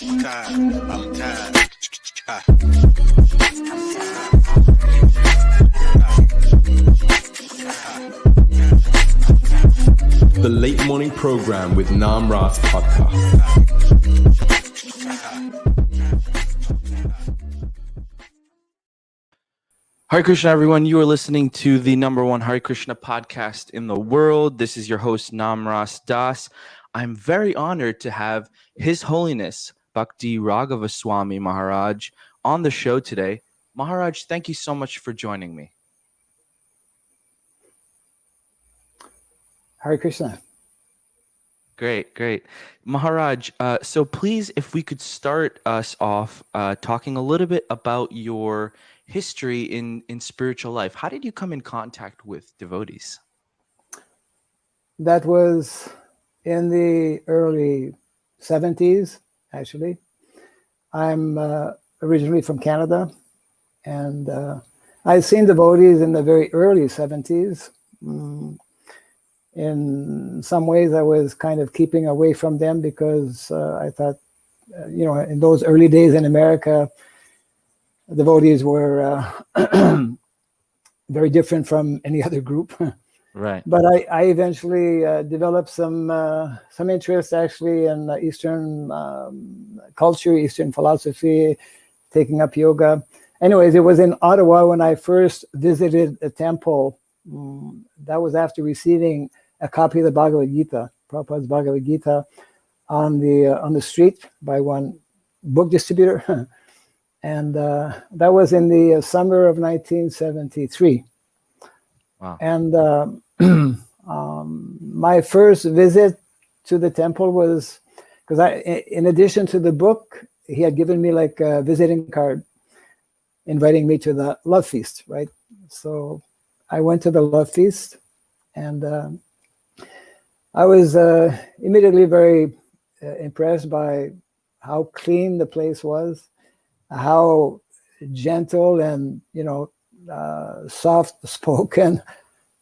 I'm tired. The Late Morning Program with Nam Ras Podcast. Hare Krishna, everyone. You are listening to the number one Hare Krishna podcast in the world. This is your host, Nam Ras Das. I'm very honored to have His Holiness, Bhakti Raghava Swami Maharaj, on the show today. Maharaj, thank you so much for joining me. Hare Krishna. Great. Maharaj, so please, if we could start us off talking a little bit about your history in spiritual life. How did you come in contact with devotees? That was in the early 70s, actually. I'm originally from Canada, and I'd seen devotees in the very early 70s. In some ways, I was kind of keeping away from them because I thought, in those early days in America, devotees were very different from any other group. Right. But I eventually developed some interest actually in Eastern culture, Eastern philosophy, taking up yoga. Anyways, it was in Ottawa when I first visited a temple. That was after receiving a copy of the Bhagavad Gita, Prabhupada's Bhagavad Gita, on the street by one book distributor. And that was in the summer of 1973. Wow. And my first visit to the temple was, because in addition to the book, he had given me like a visiting card inviting me to the love feast, right? So I went to the love feast, and I was immediately very impressed by how clean the place was, how gentle and soft spoken,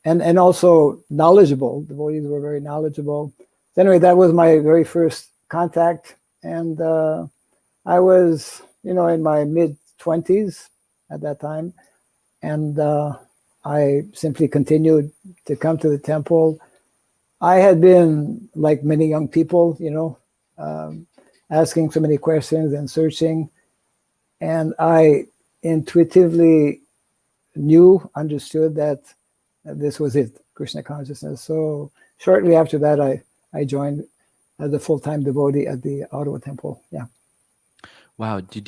and also knowledgeable. The devotees were very knowledgeable. So anyway, that was my very first contact, and I was in my mid-20s at that time, and I simply continued to come to the temple. I had been, like many young people, asking so many questions and searching. And I intuitively understood that this was it, Krishna consciousness. So shortly after that, I joined as a full-time devotee at the Ottawa temple. Yeah. Wow. Did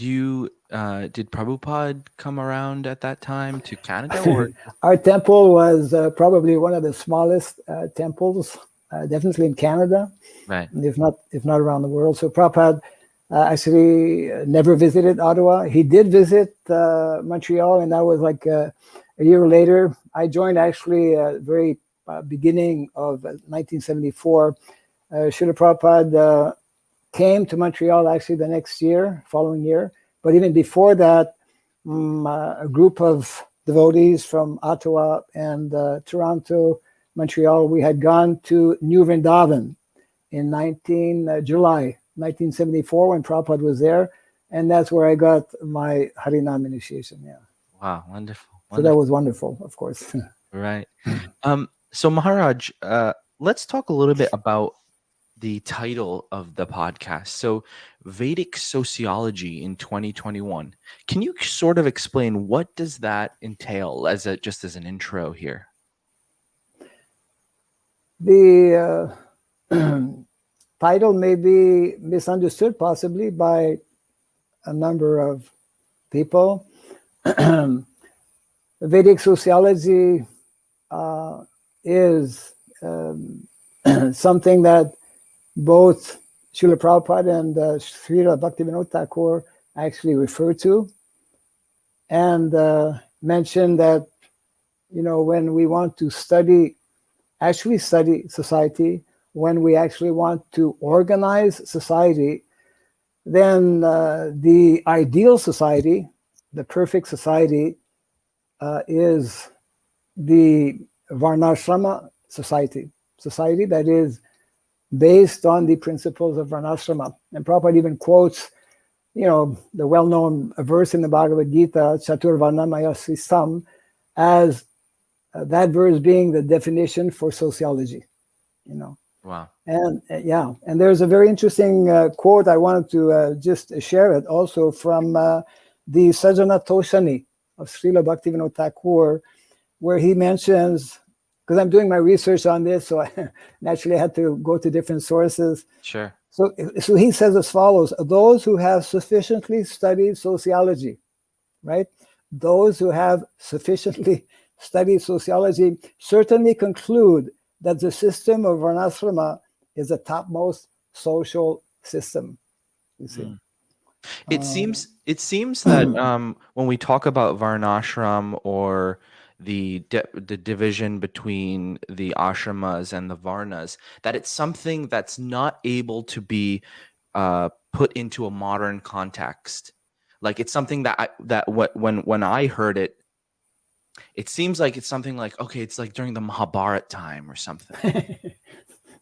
Prabhupada come around at that time to Canada? Or? Our temple was probably one of the smallest temples, definitely in Canada, Right. if not around the world. So Prabhupada actually never visited Ottawa. He did visit Montreal, and that was like a year later. I joined actually very beginning of 1974. Srila Prabhupada came to Montreal actually the following year. But even before that, a group of devotees from Ottawa and Toronto, Montreal, we had gone to New Vrindavan in July 1974 when Prabhupada was there. And that's where I got my Harinam initiation. Yeah. Wow. Wonderful. So that was wonderful, of course. Right. So Maharaj, let's talk a little bit about the title of the podcast. So Vedic Sociology in 2021. Can you sort of explain what does that entail just as an intro here? The title may be misunderstood possibly by a number of people. Vedic sociology is something that both Srila Prabhupada and Srila Bhaktivinoda Thakur actually refer to, and mention that when we want to study society, when we actually want to organize society, then the ideal society, the perfect society, is the Varnasrama society that is based on the principles of Varnasrama. And Prabhupada even quotes the well-known verse in the Bhagavad Gita, Chaturvarnamaya Srisam, as that verse being the definition for sociology. Wow. And and there's a very interesting quote I wanted to just share it also from the Sajjana Toshani of Srila Bhaktivinoda Thakur, where he mentions, because I'm doing my research on this, so I naturally had to go to different sources. Sure. So he says as follows: those who have sufficiently studied sociology, right? Those who have sufficiently studied sociology certainly conclude that the system of Varnasrama is the topmost social system. You see. It seems that when we talk about Varnashram or the division between the ashramas and the varnas, that it's something that's not able to be put into a modern context. Like it's something when I heard it, it seems like it's something like, okay, it's like during the Mahabharata time or something.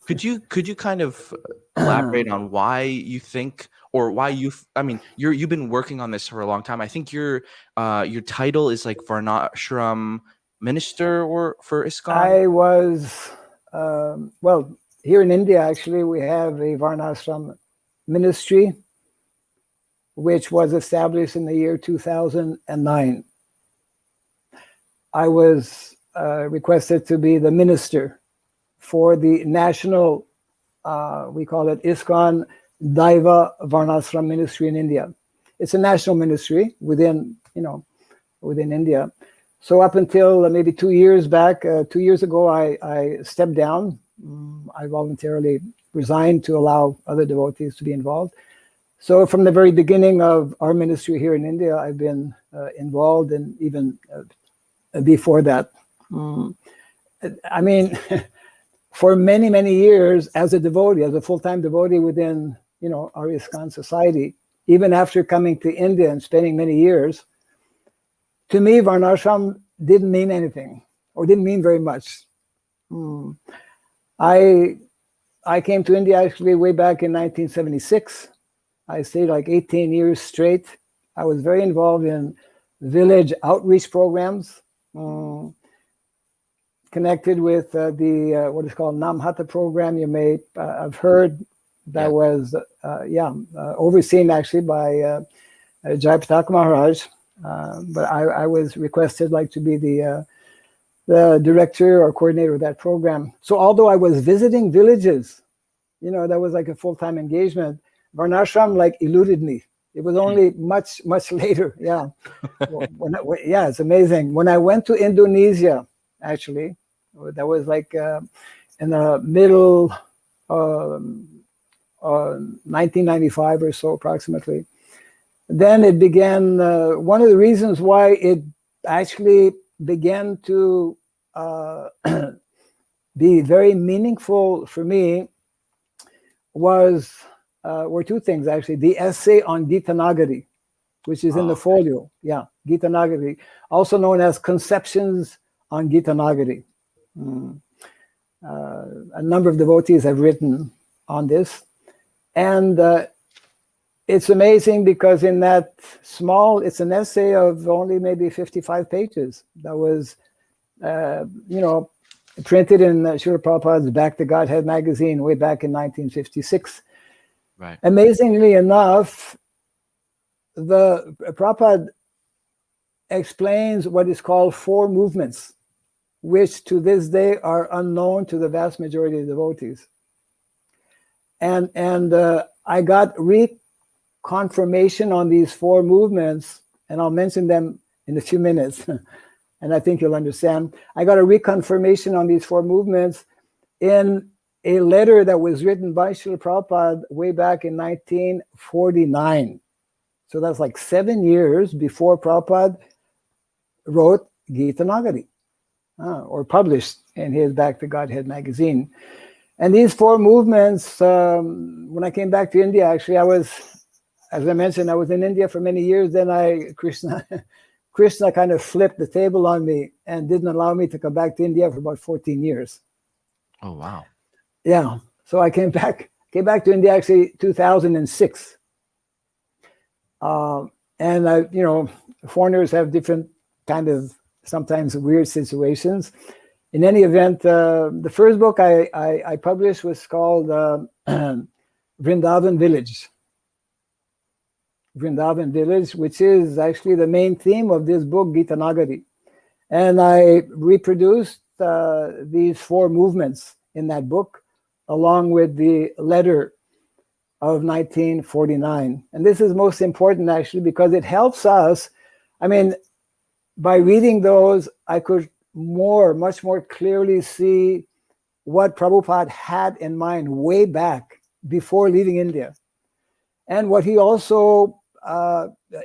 Could you kind of elaborate on why you think, or why you've been working on this for a long time. I think your title is like Varnashram Minister or for ISKCON? I was, well, here in India, actually, we have a Varnashram Ministry, which was established in the year 2009. I was requested to be the minister for the national, we call it ISKCON Daiva Varnasrama Ministry in India. It's a national ministry within India. So up until maybe 2 years back, 2 years ago, I stepped down. I voluntarily resigned to allow other devotees to be involved. So from the very beginning of our ministry here in India, I've been involved, and even before that. I mean, for many, many years as a devotee, as a full-time devotee within, our ISKCON society, even after coming to India and spending many years, to me, Varnashram didn't mean anything, or didn't mean very much. I came to India actually way back in 1976. I stayed like 18 years straight. I was very involved in village outreach programs, connected with the what is called Namhata program. You may have heard that was overseen actually by Jayapataka Maharaj. But I was requested to be the director or coordinator of that program. So although I was visiting villages, that was like a full-time engagement, Varnashram eluded me. It was only much, much later. Yeah. It's amazing. When I went to Indonesia, actually, that was in the middle 1995 or so approximately. Then it began, one of the reasons why it actually began to be very meaningful for me were two things, actually. The essay on Gita Nagari, which is in the folio. Yeah, Gita Nagari, also known as Conceptions on Gita Nagari. A number of devotees have written on this. And it's amazing because in that it's an essay of only maybe 55 pages that was, printed in Srila Prabhupada's Back to Godhead magazine way back in 1956. Right. Amazingly enough, the Prabhupada explains what is called four movements, which to this day are unknown to the vast majority of devotees. And I got reconfirmation on these four movements, and I'll mention them in a few minutes, and I think you'll understand. I got a reconfirmation on these four movements in a letter that was written by Srila Prabhupada way back in 1949. So that's 7 years before Prabhupada wrote Gita Nagari, or published in his Back to Godhead magazine. And these four movements, when I came back to India, actually, as I mentioned, I was in India for many years. Then Krishna kind of flipped the table on me and didn't allow me to come back to India for about 14 years. Oh, wow. Yeah. So I came back to India actually 2006. And foreigners have different kind of sometimes weird situations. In any event, the first book I published was called Vrindavan Village. Vrindavan Village, which is actually the main theme of this book, Gita Nagari. And I reproduced these 4 movements in that book, along with the letter of 1949. And this is most important, actually, because it helps us. I mean, by reading those, I could much more clearly see what Prabhupada had in mind way back before leaving India, and what he also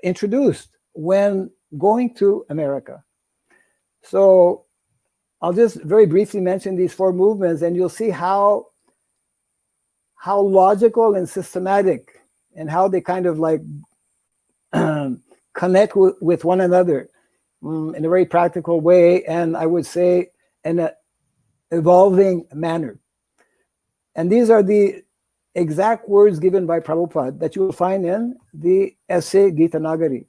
introduced when going to America. So I'll just very briefly mention these 4 movements, and you'll see how logical and systematic, and how they kind of like connect with one another in a very practical way, and I would say in an evolving manner. And these are the exact words given by Prabhupada that you will find in the essay Gita Nagari.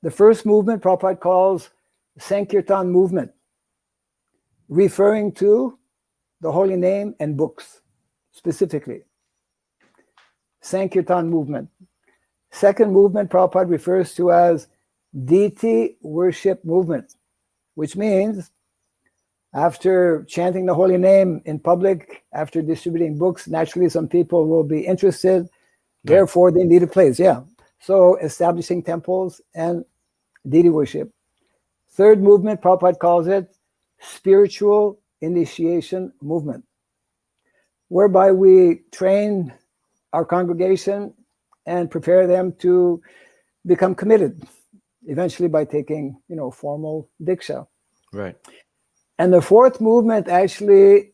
The first movement Prabhupada calls Sankirtan movement, referring to the holy name and books specifically. Sankirtan movement. Second movement Prabhupada refers to as deity worship movement, which means after chanting the holy name in public, after distributing books, naturally some people will be interested. Therefore, they need a place. Yeah. So establishing temples and deity worship. Third movement, Prabhupada calls it spiritual initiation movement, whereby we train our congregation and prepare them to become committed, eventually by taking, formal diksha. Right. And the fourth movement, actually,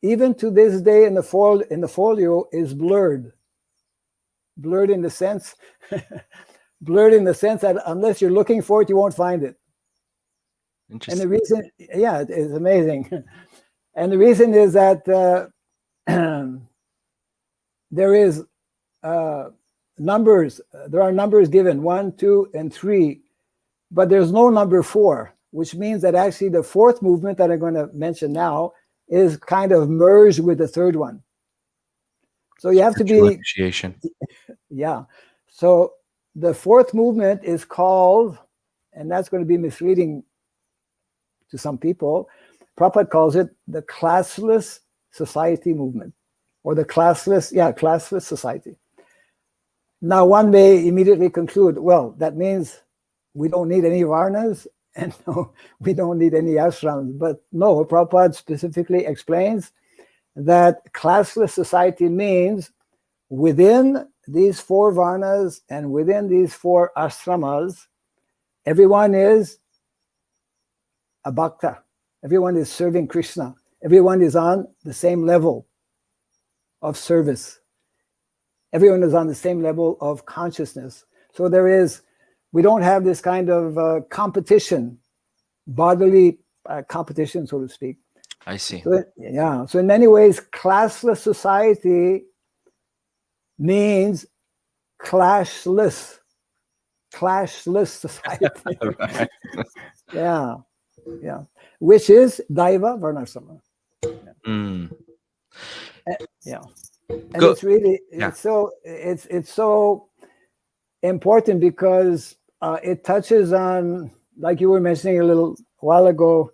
even to this day in the folio, is blurred. Blurred in the sense that unless you're looking for it, you won't find it. Interesting. And the reason, it is amazing. And the reason is that there is numbers. There are numbers given 1, 2, and 3, but there's no number 4. Which means that actually the fourth movement that I'm going to mention now is kind of merged with the third one. So you have to be initiation. Yeah. So the fourth movement is called, and that's going to be misleading to some people, Prabhupada calls it the Classless Society movement, or the classless society. Now one may immediately conclude, well, that means we don't need any varnas, and no, we don't need any ashrams. But no, Prabhupada specifically explains that classless society means within these 4 varnas and within these 4 ashramas, everyone is a bhakta. Everyone is serving Krishna. Everyone is on the same level of service. Everyone is on the same level of consciousness. So we don't have this kind of competition, bodily competition, so to speak. I see. So in many ways, classless society means clashless society. Right. Yeah. Which is Daiva Varnasrama. Mm. And it's really, it's so important because it touches on, like you were mentioning a little while ago,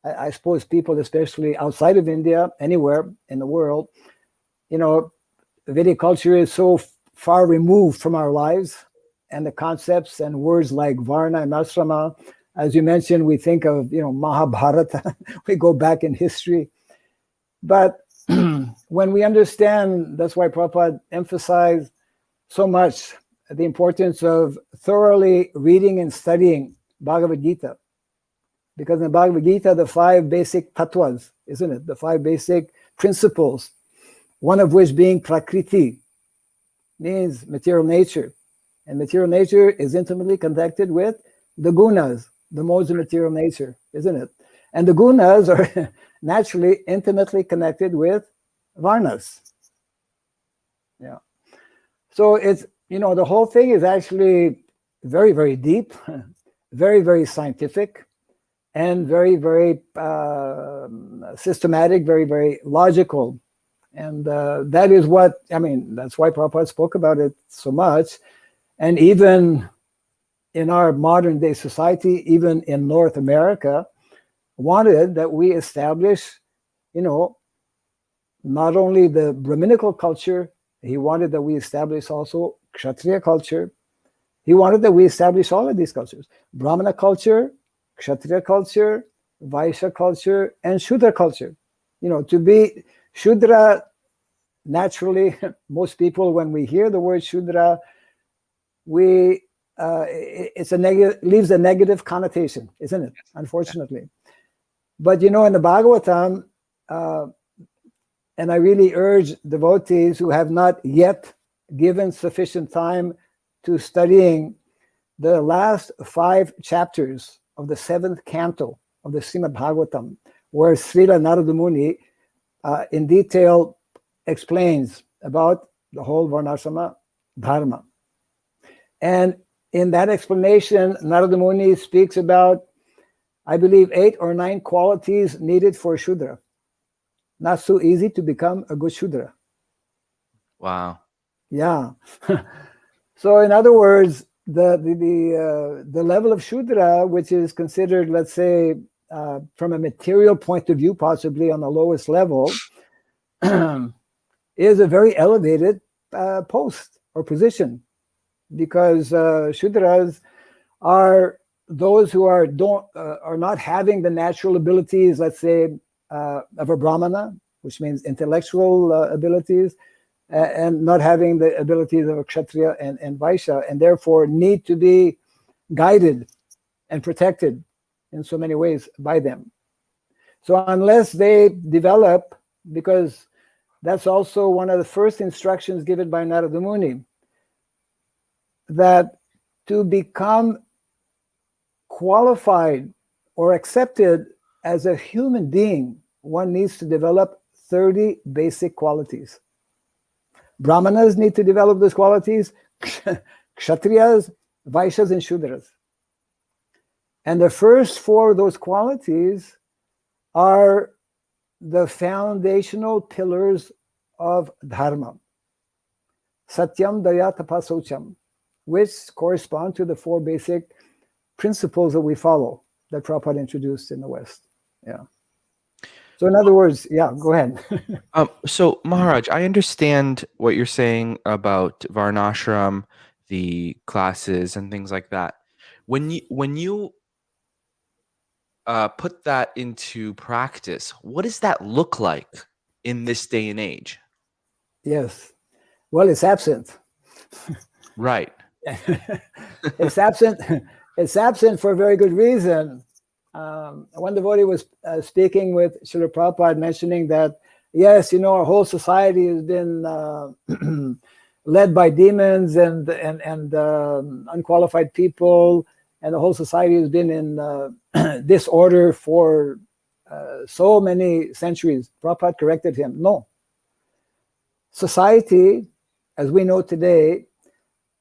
I suppose people, especially outside of India, anywhere in the world, Vedic culture is so far removed from our lives, and the concepts and words like Varna and Asrama, as you mentioned, we think of, Mahabharata, we go back in history. But when we understand, that's why Prabhupada emphasized so much the importance of thoroughly reading and studying Bhagavad Gita. Because in Bhagavad Gita, the 5 basic tattvas, isn't it? The 5 basic principles, one of which being prakriti, means material nature. And material nature is intimately connected with the gunas, the modes of material nature, isn't it? And the gunas are naturally intimately connected with varnas. Yeah. So it's, the whole thing is actually very, very deep, very, very scientific, and very, very systematic, very, very logical. And that is what, that's why Prabhupada spoke about it so much. And even in our modern day society, even in North America, wanted that we establish, not only the Brahminical culture, he wanted that we establish also Kshatriya culture. He wanted that we establish all of these cultures: Brahmana culture, Kshatriya culture, Vaishya culture, and Shudra culture. To be Shudra, naturally, most people, when we hear the word Shudra, it's a negative, leaves a negative connotation, isn't it? Unfortunately. But in the Bhagavatam, and I really urge devotees who have not yet given sufficient time to studying the last 5 chapters of the 7th canto of the Srimad Bhagavatam, where Srila Narada Muni in detail explains about the whole Varnasrama Dharma. And in that explanation, Narada Muni speaks about, I believe, 8 or 9 qualities needed for Shudra. Not so easy to become a good Shudra. Wow. Yeah. So in other words, the level of Shudra, which is considered, let's say, from a material point of view, possibly on the lowest level, is a very elevated post or position, because Shudras are those who are not having the natural abilities, let's say, of a Brahmana, which means intellectual abilities, and not having the abilities of a Kshatriya and Vaishya, and therefore need to be guided and protected in so many ways by them. So unless they develop, because that's also one of the first instructions given by Narada Muni, that to become qualified or accepted as a human being, one needs to develop 30 basic qualities. Brahmanas need to develop those qualities, Kshatriyas, Vaishyas, and Shudras. And the first 4 of those qualities are the foundational pillars of Dharma. Satyam, Daya, Tapa, Socham, which correspond to the 4 basic principles that we follow, that Prabhupada introduced in the West. Yeah. So in other words, yeah, go ahead. So Maharaj, I understand what you're saying about Varnashram, the classes and things like that. When you put that into practice, what does that look like in this day and age? Yes. Well, it's absent. Right. It's absent. It's absent for a very good reason. One devotee was speaking with Srila Prabhupada, mentioning that, yes, our whole society has been led by demons and unqualified people, and the whole society has been in disorder for so many centuries. Prabhupada corrected him. No. Society, as we know today,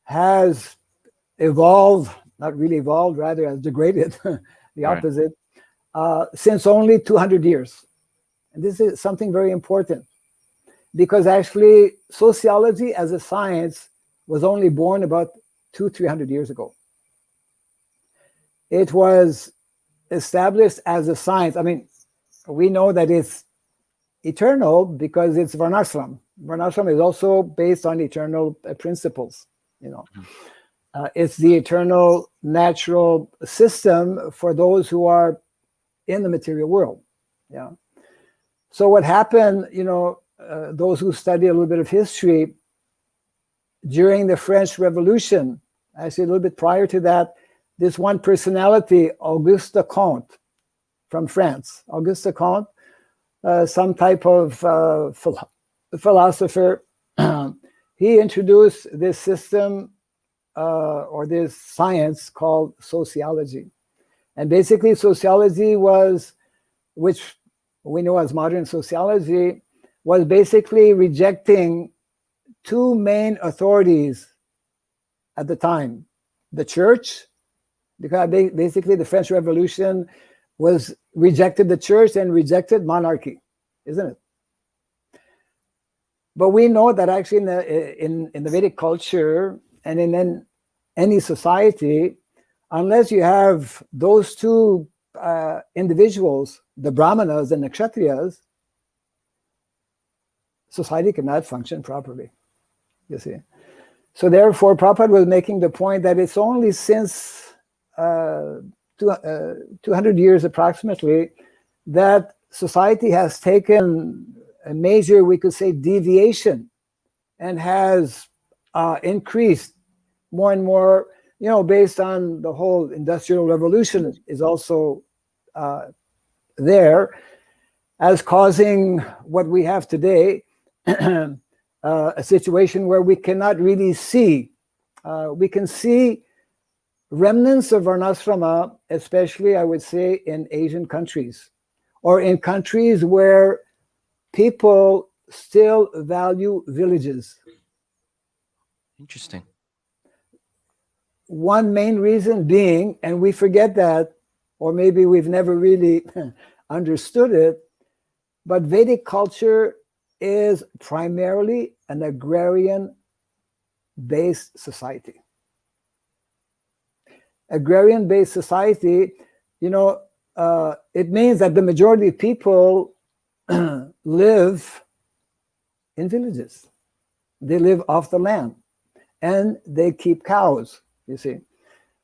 has evolved, not really evolved, rather has degraded, the opposite, since only 200 years. And this is something very important, because actually sociology as a science was only born about 200-300 years ago. It was established as a science. I mean, we know that it's eternal because it's Varnashram. Varnashram is also based on eternal principles, It's the eternal natural system for those who are in the material world. Yeah. So what happened, those who study a little bit of history, during the French Revolution, actually a little bit prior to that, this one personality, Auguste Comte from France. Auguste Comte, some type of philosopher, he introduced this system or this science called sociology. And basically sociology was, which we know as modern sociology, was basically rejecting 2 main authorities at the time? The church, because basically the French Revolution was rejected the church and rejected monarchy, isn't it? But we know that actually in the Vedic culture and in any society, unless you have those two individuals, the Brahmanas and the Kshatriyas, society cannot function properly, you see. So therefore, Prabhupada was making the point that it's only since 200 years approximately that society has taken a major, we could say, deviation and has increased more and more, based on the whole Industrial Revolution is also there as causing what we have today, a situation where we cannot really see. We can see remnants of Varnasrama, especially, I would say, in Asian countries or in countries where people still value villages. Interesting. One main reason being, and we forget that, or maybe we've never really understood it, but Vedic culture is primarily an agrarian-based society. Agrarian-based society, it means that the majority of people live in villages. They live off the land and they keep cows, you see.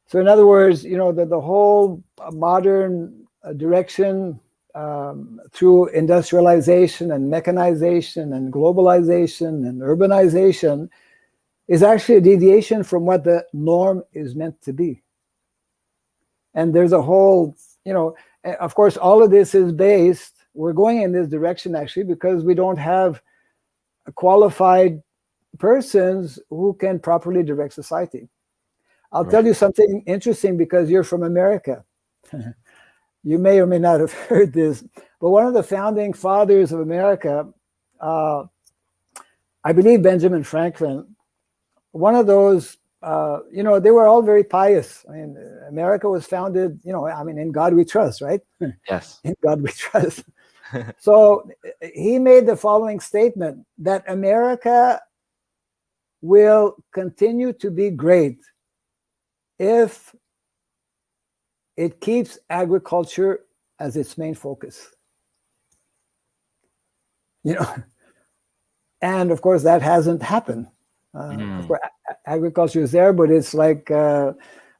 So in other words, the whole modern direction through industrialization and mechanization and globalization and urbanization is actually a deviation from what the norm is meant to be. And there's a whole, of course, all of this is based, we're going in this direction actually because we don't have qualified persons who can properly direct society. I'll tell you something interesting because you're from America. You may or may not have heard this, but one of the founding fathers of America, I believe Benjamin Franklin, one of those, they were all very pious. I mean, America was founded, in God we trust, right? Yes. In God we trust. So he made the following statement that America will continue to be great if it keeps agriculture as its main focus. And of course that hasn't happened. Of course, agriculture is there, but it's like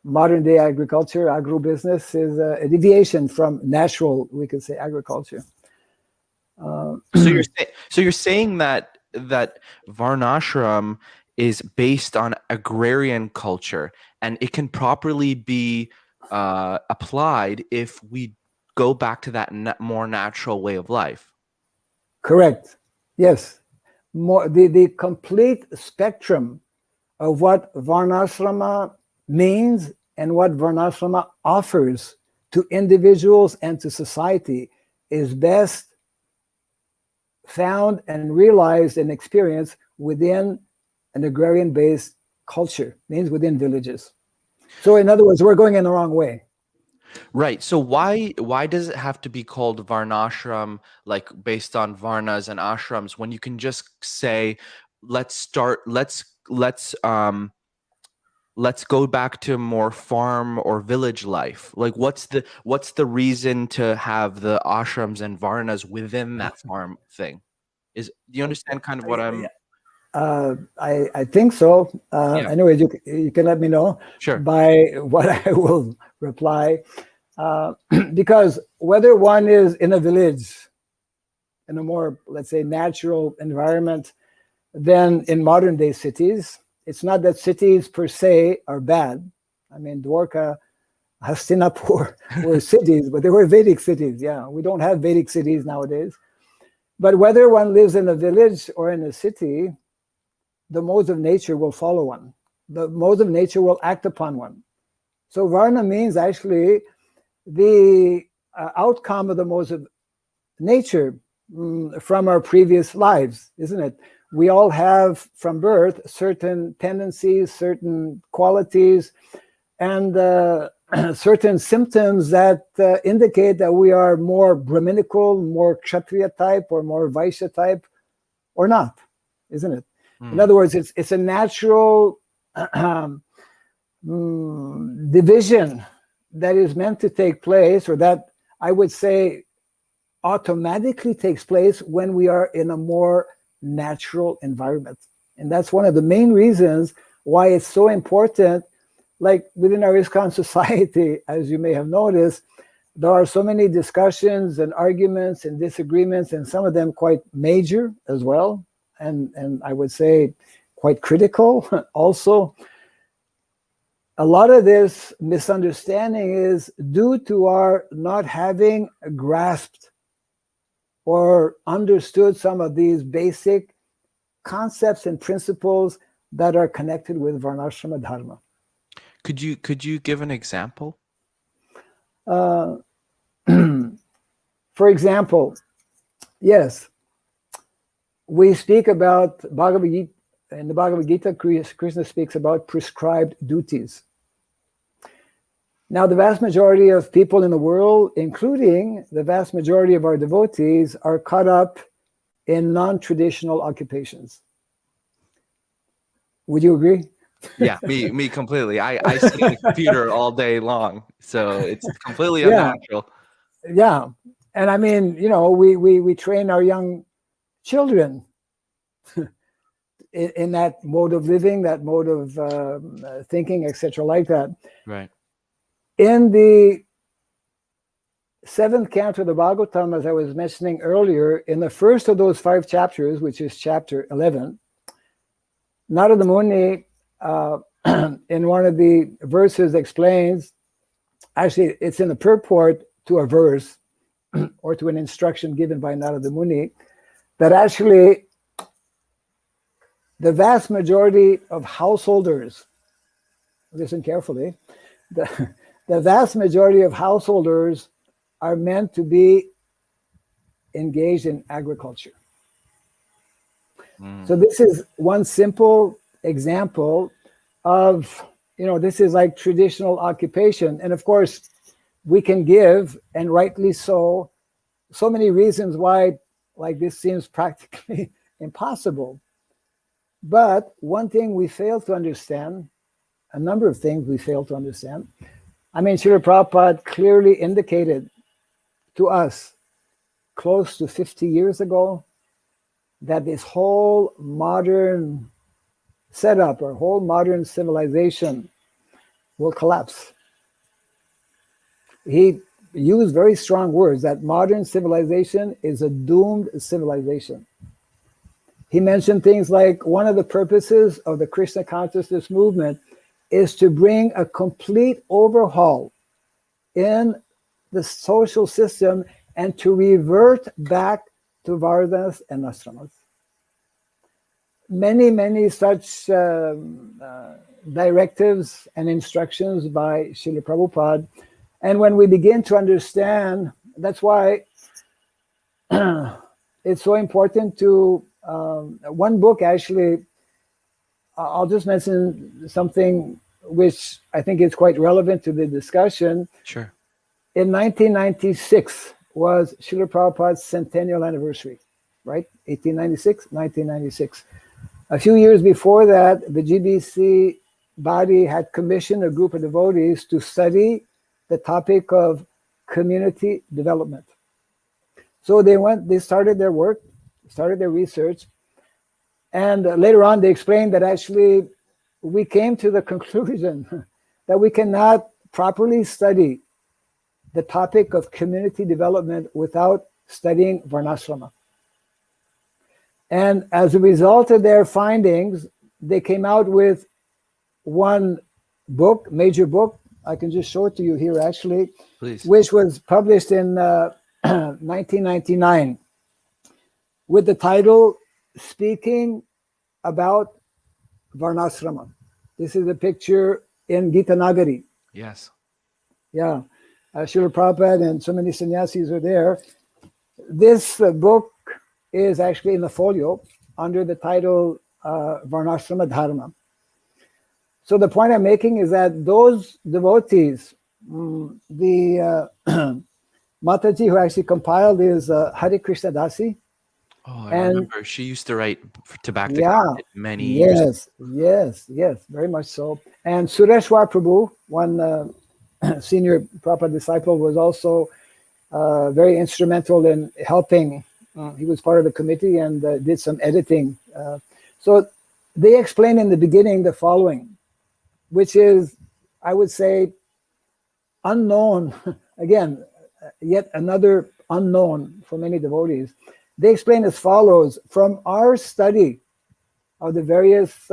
modern day agriculture, agro-business is a deviation from natural, we could say, agriculture. So you're saying that Varnashram is based on agrarian culture, and it can properly be applied if we go back to that more natural way of life. Correct. Yes. The complete spectrum of what Varnasrama means and what Varnasrama offers to individuals and to society is best found and realized and experienced within an agrarian-based culture, means within villages. So in other words, we're going in the wrong way. Right. So why does it have to be called Varnashram, like based on Varnas and ashrams, when you can just say, let's go back to more farm or village life? Like what's the reason to have the ashrams and Varnas within that farm thing? Do you understand kind of what I'm... I think so. Anyways, you can let me know by what I will reply. Because whether one is in a village, in a more, let's say, natural environment than in modern day cities, it's not that cities per se are bad. I mean, Dwarka, Hastinapur were cities, but they were Vedic cities. Yeah, we don't have Vedic cities nowadays. But whether one lives in a village or in a city, the modes of nature will follow one. The modes of nature will act upon one. So Varna means actually the outcome of the modes of nature from our previous lives, isn't it? we all have from birth certain tendencies, certain qualities, and certain symptoms that indicate that we are more Brahminical, more Kshatriya type, or more Vaishya type, or not, isn't it? In other words, it's a natural division that is meant to take place, or that I would say automatically takes place when we are in a more natural environment. And that's one of the main reasons why it's so important. Like within our ISKCON society, as you may have noticed, there are so many discussions and arguments and disagreements, and some of them quite major as well, and I would say quite critical also. A lot of this misunderstanding is due to our not having grasped or understood some of these basic concepts and principles that are connected with Varnasrama Dharma. Could you give an example? For example, yes, we speak about Bhagavad Gita. In the Bhagavad Gita, Krishna speaks about prescribed duties. Now, the vast majority of people in the world, including the vast majority of our devotees, are caught up in non-traditional occupations. Would you agree? Yeah, me completely. I sit in the computer all day long, so it's completely unnatural. Yeah, and I mean, we train our young children in that mode of living, that mode of thinking, etc., like that. Right. In the 7th canto of the Bhagavatam, as I was mentioning earlier, in the first of those 5 chapters, which is chapter 11, Narada Muni, in one of the verses, explains, actually, it's in the purport to a verse or to an instruction given by Narada Muni, that actually the vast majority of householders, listen carefully, the vast majority of householders are meant to be engaged in agriculture. So this is one simple example of, this is like traditional occupation. And of course, we can give, and rightly so many reasons why like this seems practically impossible. But one thing we fail to understand, a number of things we fail to understand. I mean, Srila Prabhupada clearly indicated to us close to 50 years ago that this whole modern setup or whole modern civilization will collapse. He used very strong words that modern civilization is a doomed civilization. He mentioned things like one of the purposes of the Krishna consciousness movement is to bring a complete overhaul in the social system and to revert back to Varnas and Ashramas. Many such directives and instructions by Srila Prabhupada. And when we begin to understand, that's why it's so important to, one book actually, I'll just mention something which I think is quite relevant to the discussion. Sure. In 1996 was Srila Prabhupada's centennial anniversary, right? 1996. A few years before that, the GBC body had commissioned a group of devotees to study the topic of community development. So they started their work, started their research, and later on they explained that actually we came to the conclusion that we cannot properly study the topic of community development without studying Varnasrama. And as a result of their findings, they came out with one book, major book. I can just show it to you here actually. Please. Which was published in 1999 with the title Speaking About Varnasrama. This is a picture in Gita Nagari. Yes. Yeah. Srila Prabhupada and so many sannyasis are there. This book is actually in the folio under the title Varnasrama Dharma. So the point I'm making is that those devotees, the Mataji who actually compiled is Hare Krishna Dasi. Oh, I remember she used to write to Bhakti many years. Yes, very much so. And Sureshwar Prabhu, one senior Prabhupada disciple, was also very instrumental in helping. He was part of the committee and did some editing. So they explain in the beginning the following, which is, I would say, unknown. Again, yet another unknown for many devotees. They explain as follows: from our study of the various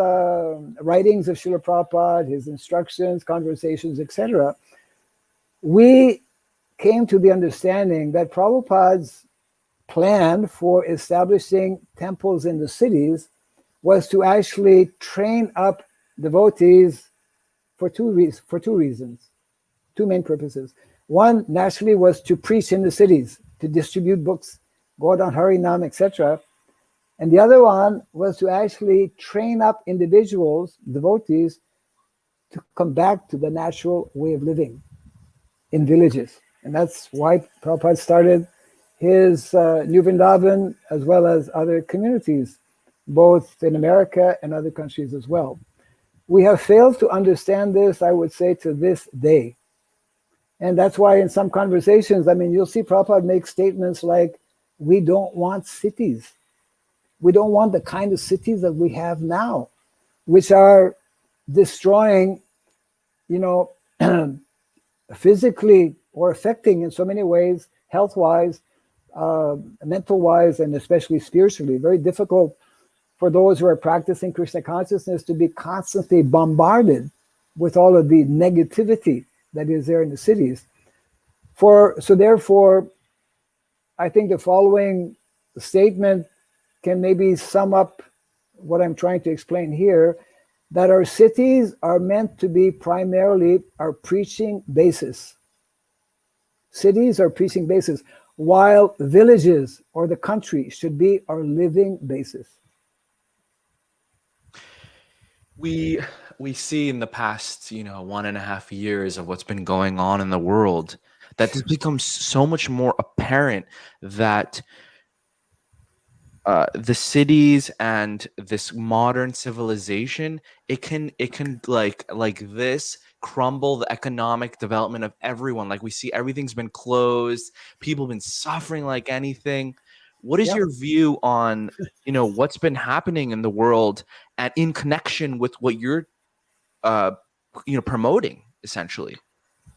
writings of Srila Prabhupada, his instructions, conversations, etc., we came to the understanding that Prabhupada's plan for establishing temples in the cities was to actually train up devotees for two reasons, two main purposes. One, naturally, was to preach in the cities, to distribute books, go down Harinam, etc. And the other one was to actually train up individuals, devotees, to come back to the natural way of living in villages. And that's why Prabhupada started his New Vrindavan as well as other communities, both in America and other countries as well. We have failed to understand this, I would say, to this day. And that's why in some conversations, you'll see Prabhupada make statements like, we don't want cities. We don't want the kind of cities that we have now, which are destroying, physically or affecting in so many ways, health-wise, mental-wise, and especially spiritually. Very difficult for those who are practicing Krishna consciousness to be constantly bombarded with all of the negativity that is there in the cities. So therefore, I think the following statement can maybe sum up what I'm trying to explain here, that our cities are meant to be primarily our preaching basis. Cities are preaching basis, while villages or the country should be our living basis. we see in the past 1.5 years of what's been going on in the world that it's become so much more apparent that the cities and this modern civilization, it can like this crumble the economic development of everyone. Like we see everything's been closed, people have been suffering like anything. What is your view on what's been happening in the world and in connection with what you're promoting essentially?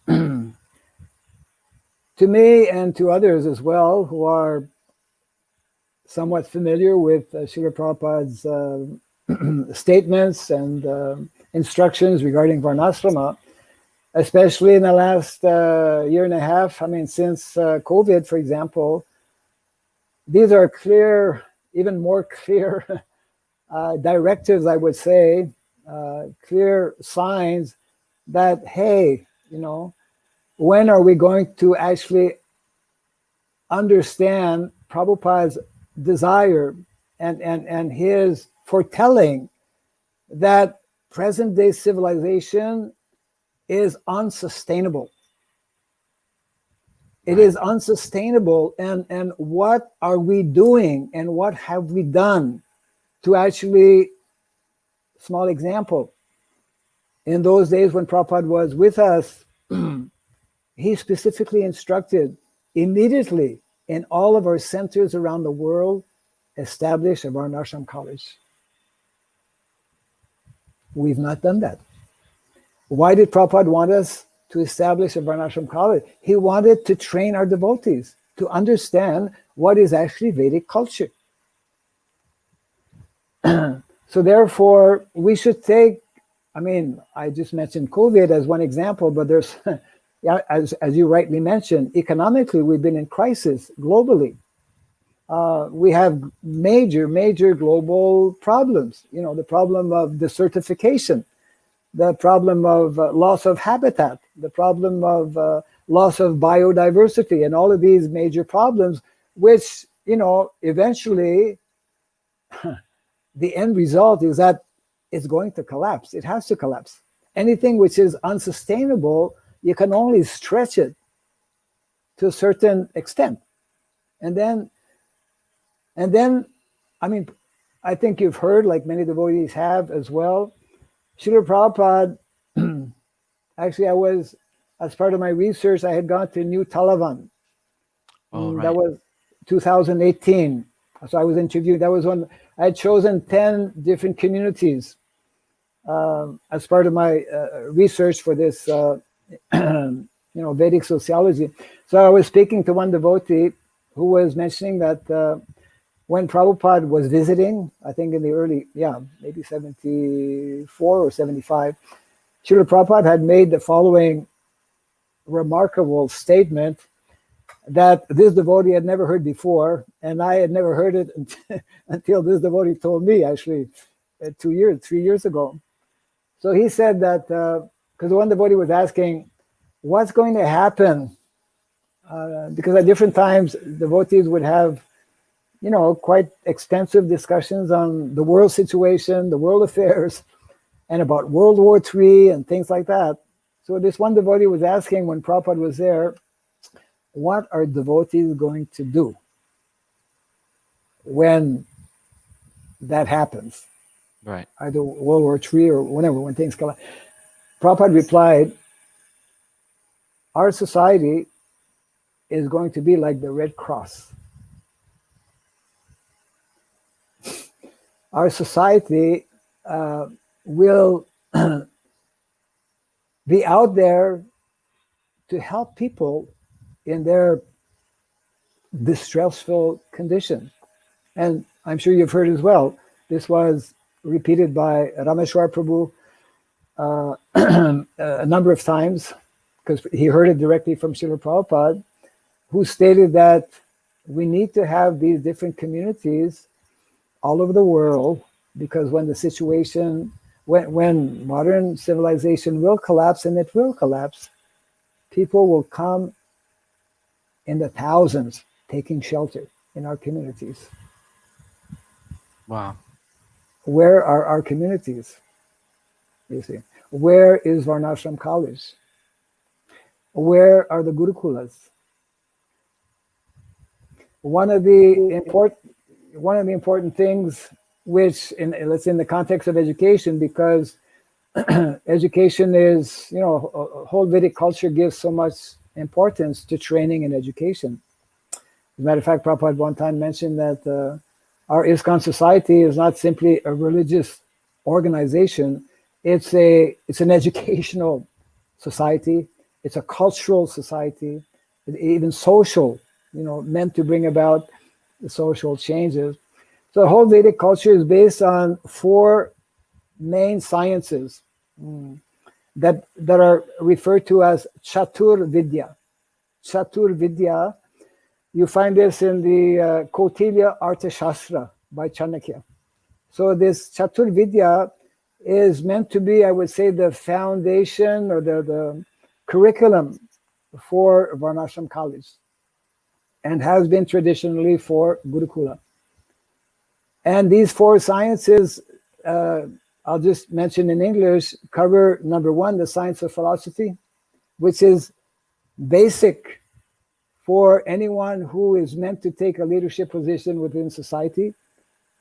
To me and to others as well who are somewhat familiar with Srila Prabhupada's statements and instructions regarding Varnasrama, especially in the last year and a half, since COVID, for example, these are clear, even more clear directives, I would say, clear signs that, hey, when are we going to actually understand Prabhupada's desire and his foretelling that present-day civilization is unsustainable. It is unsustainable, and what are we doing and what have we done to actually, small example, in those days when Prabhupada was with us, he specifically instructed immediately in all of our centers around the world, establish a Varnashram college. We've not done that. Why did Prabhupada want us to establish a Varnashram college? He wanted to train our devotees to understand what is actually Vedic culture. So therefore, we should take, I just mentioned COVID as one example, but there's, as you rightly mentioned, economically, we've been in crisis globally. We have major global problems. The problem of desertification, the problem of loss of habitat, the problem of loss of biodiversity, and all of these major problems, which, eventually the end result is that it's going to collapse. It has to collapse. Anything which is unsustainable, you can only stretch it to a certain extent. And then, I mean, I think you've heard, like many devotees have as well, Srila Prabhupada, actually I was, as part of my research, I had gone to New Talavan. Oh, right. That was 2018. So I was interviewed. That was when I had chosen 10 different communities as part of my research for this, Vedic Sociology. So I was speaking to one devotee who was mentioning that when Prabhupada was visiting, I think in the early, maybe 74 or 75, Srila Prabhupada had made the following remarkable statement that this devotee had never heard before, and I had never heard it until this devotee told me, actually, 3 years ago. So he said that, because one devotee was asking, what's going to happen? Because at different times, devotees would have, quite extensive discussions on the world situation, the world affairs, and about World War III and things like that. So this one devotee was asking when Prabhupada was there, what are devotees going to do when that happens? Right. Either World War III or whenever, when things come. Prabhupada replied, our society is going to be like the Red Cross. Our society will be out there to help people in their distressful condition. And I'm sure you've heard as well, this was repeated by Rameshwar Prabhu a number of times, because he heard it directly from Srila Prabhupada, who stated that we need to have these different communities all over the world, because when the situation, when modern civilization will collapse, and it will collapse, people will come in the thousands taking shelter in our communities. Wow. Where are our communities? You see, where is Varnashram College? Where are the Gurukulas? One of the important things, which let's in the context of education, because education is, whole Vedic culture gives so much importance to training and education. As a matter of fact, Prabhupada one time mentioned that our ISKCON society is not simply a religious organization, it's an educational society, it's a cultural society, even social, meant to bring about the social changes. So the whole Vedic culture is based on 4 main sciences that are referred to as Chatur Vidya. Chatur Vidya, you find this in the Kautilya Arthashastra by Chanakya. So this Chatur Vidya is meant to be, I would say, the foundation or the curriculum for Varnashram College, and has been traditionally for Gurukula. And these 4 sciences, I'll just mention in English, cover number 1, the science of philosophy, which is basic for anyone who is meant to take a leadership position within society.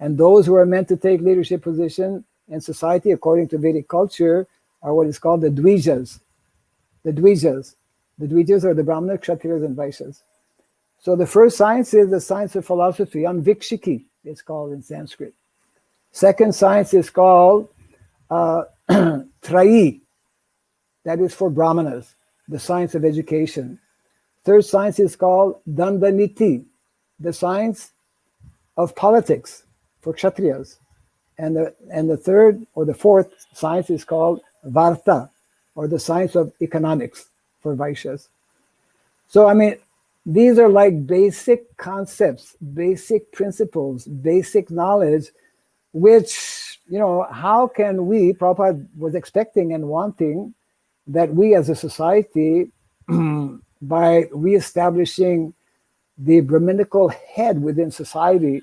And those who are meant to take leadership position in society, according to Vedic culture, are what is called the Dvijas. The Dvijas. The Dvijas are the Brahmanas, Kshatriyas, and Vaishyas. So the first science is the science of philosophy, Anvikshiki, it's called in Sanskrit. Second science is called Trayi, that is for Brahmanas, the science of education. Third science is called Dandaniti, the science of politics for Kshatriyas. And the third or the fourth science is called Varta, or the science of economics for Vaishyas. So, I mean, these are like basic concepts, basic principles, basic knowledge, which, how can we, Prabhupada was expecting and wanting that we as a society, by reestablishing the Brahminical head within society,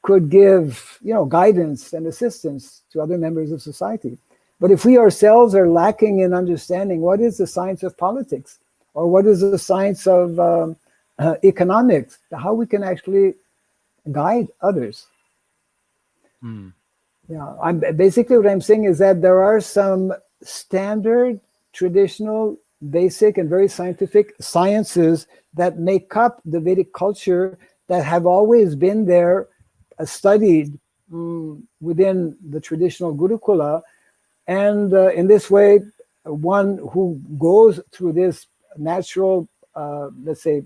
could give, guidance and assistance to other members of society. But if we ourselves are lacking in understanding what is the science of politics, or what is the science of economics, how we can actually guide others. Yeah, basically what I'm saying is that there are some standard, traditional, basic, and very scientific sciences that make up the Vedic culture that have always been there, studied within the traditional Gurukula. And in this way, one who goes through this natural, let's say,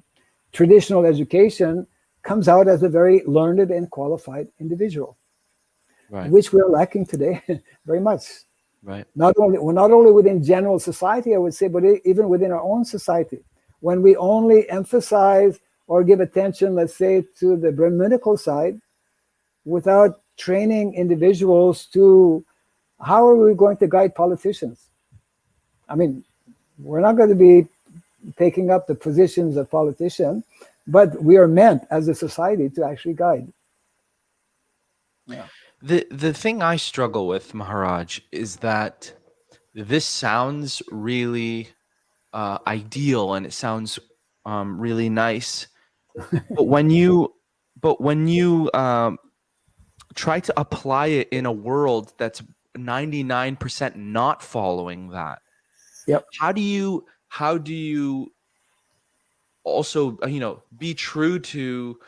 traditional education comes out as a very learned and qualified individual, Right. which we're lacking today very much. Right. Not only within general society, I would say, but even within our own society. When we only emphasize or give attention, let's say, to the Brahminical side, without training individuals to how are we going to guide politicians? I mean, we're not going to be taking up the positions of politician, but we are meant as a society to actually guide. Yeah. The thing I struggle with, Maharaj, is that this sounds really ideal and it sounds really nice, but when you try to apply it in a world that's 99% not following that, Yep. how do you also be true to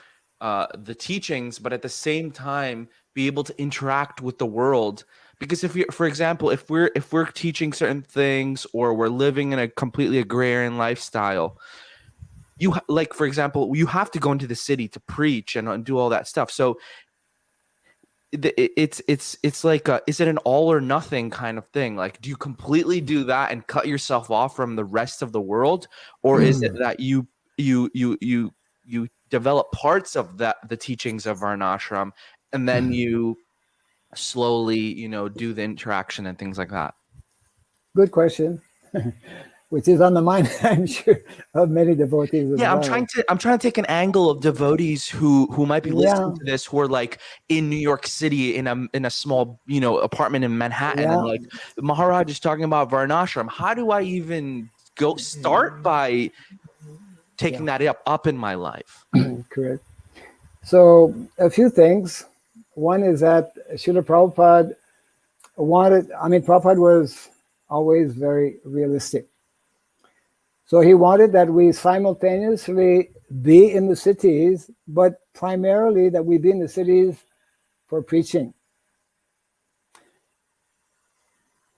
the teachings, but at the same time be able to interact with the world? Because if you, for example, if we're teaching certain things, or we're living in a completely agrarian lifestyle, like, for example, you have to go into the city to preach and do all that stuff. So it's like is it an all or nothing kind of thing? Like, do you completely do that and cut yourself off from the rest of the world, or is it that you develop parts of the teachings of Varnashram, and then you slowly do the interaction and things like that? Good question. Which is on the mind, I'm sure, of many devotees as Yeah, well. I'm trying to take an angle of devotees who might be listening Yeah. to this, who are like in New York City in a small apartment in Manhattan, Yeah. and like Maharaj is talking about Varnashram. How do I even start by taking that up in my life? Correct. So a few things. One is that Srila Prabhupada Prabhupada was always very realistic. So he wanted that we simultaneously be in the cities, but primarily that we be in the cities for preaching.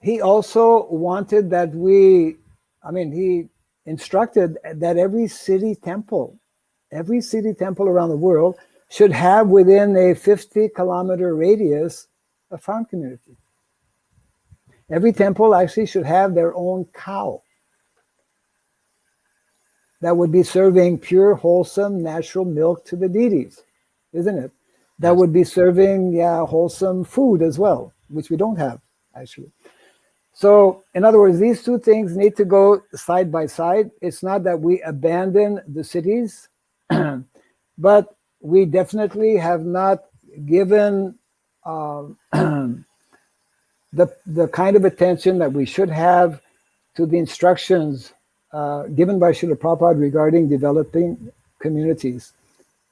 He also wanted that he instructed that every city temple around the world should have within a 50-kilometer radius a farm community. Every temple actually should have their own cow that would be serving pure, wholesome, natural milk to the deities, isn't it? That Yes. would be serving wholesome food as well, which we don't have, actually. So, in other words, these two things need to go side by side. It's not that we abandon the cities, but we definitely have not given the kind of attention that we should have to the instructions given by Srila Prabhupada regarding developing communities,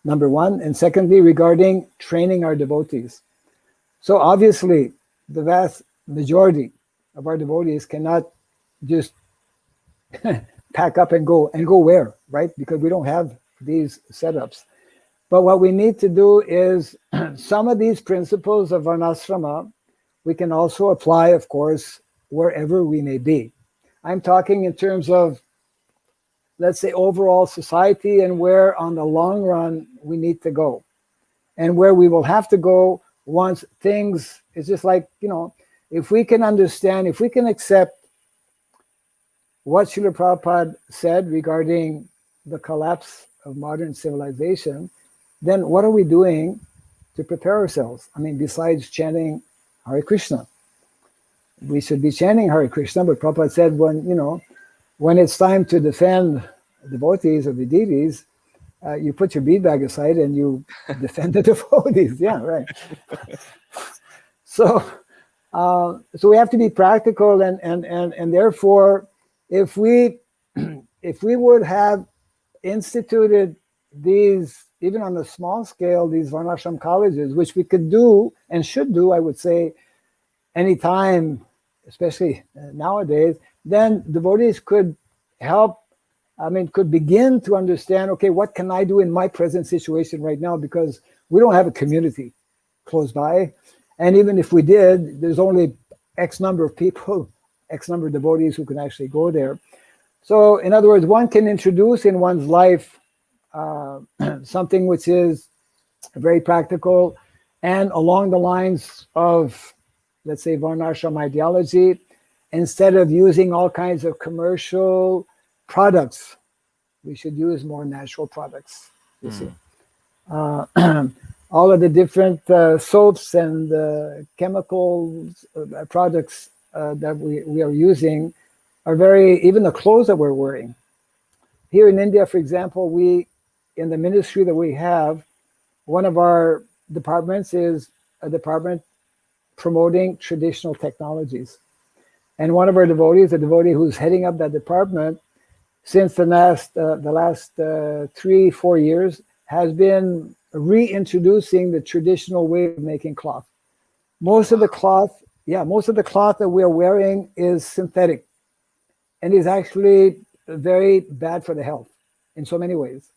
number one, and secondly, regarding training our devotees. So obviously, the vast majority of our devotees cannot just pack up and go where, right? Because we don't have these setups. But what we need to do is some of these principles of Varnasrama, we can also apply, of course, wherever we may be. I'm talking in terms of, let's say, overall society, and where on the long run we need to go, and where we will have to go once things, it's just like, if we can understand, if we can accept what Srila Prabhupada said regarding the collapse of modern civilization, then what are we doing to prepare ourselves? Besides chanting Hare Krishna. We should be chanting Hare Krishna, but Prabhupada said when it's time to defend devotees of the deities, you put your beanbag aside and you defend the devotees. Yeah, right. So we have to be practical, and therefore, if we would have instituted these, even on a small scale, these Varnashram colleges, which we could do and should do, I would say, anytime, especially nowadays, then devotees could could begin to understand, okay, what can I do in my present situation right now? Because we don't have a community close by. And even if we did, there's only X number of people, X number of devotees who can actually go there. So in other words, one can introduce in one's life something which is very practical and along the lines of, let's say, Varnashram ideology, instead of using all kinds of commercial products, we should use more natural products, you see. All of the different soaps and chemicals products that we are using are even the clothes that we're wearing. Here in India, for example, in the ministry that we have, one of our departments is a department promoting traditional technologies. And one of our devotees, a devotee who's heading up that department, since the last 3-4 years, has been reintroducing the traditional way of making cloth. Most of the cloth that we are wearing is synthetic, and is actually very bad for the health in so many ways.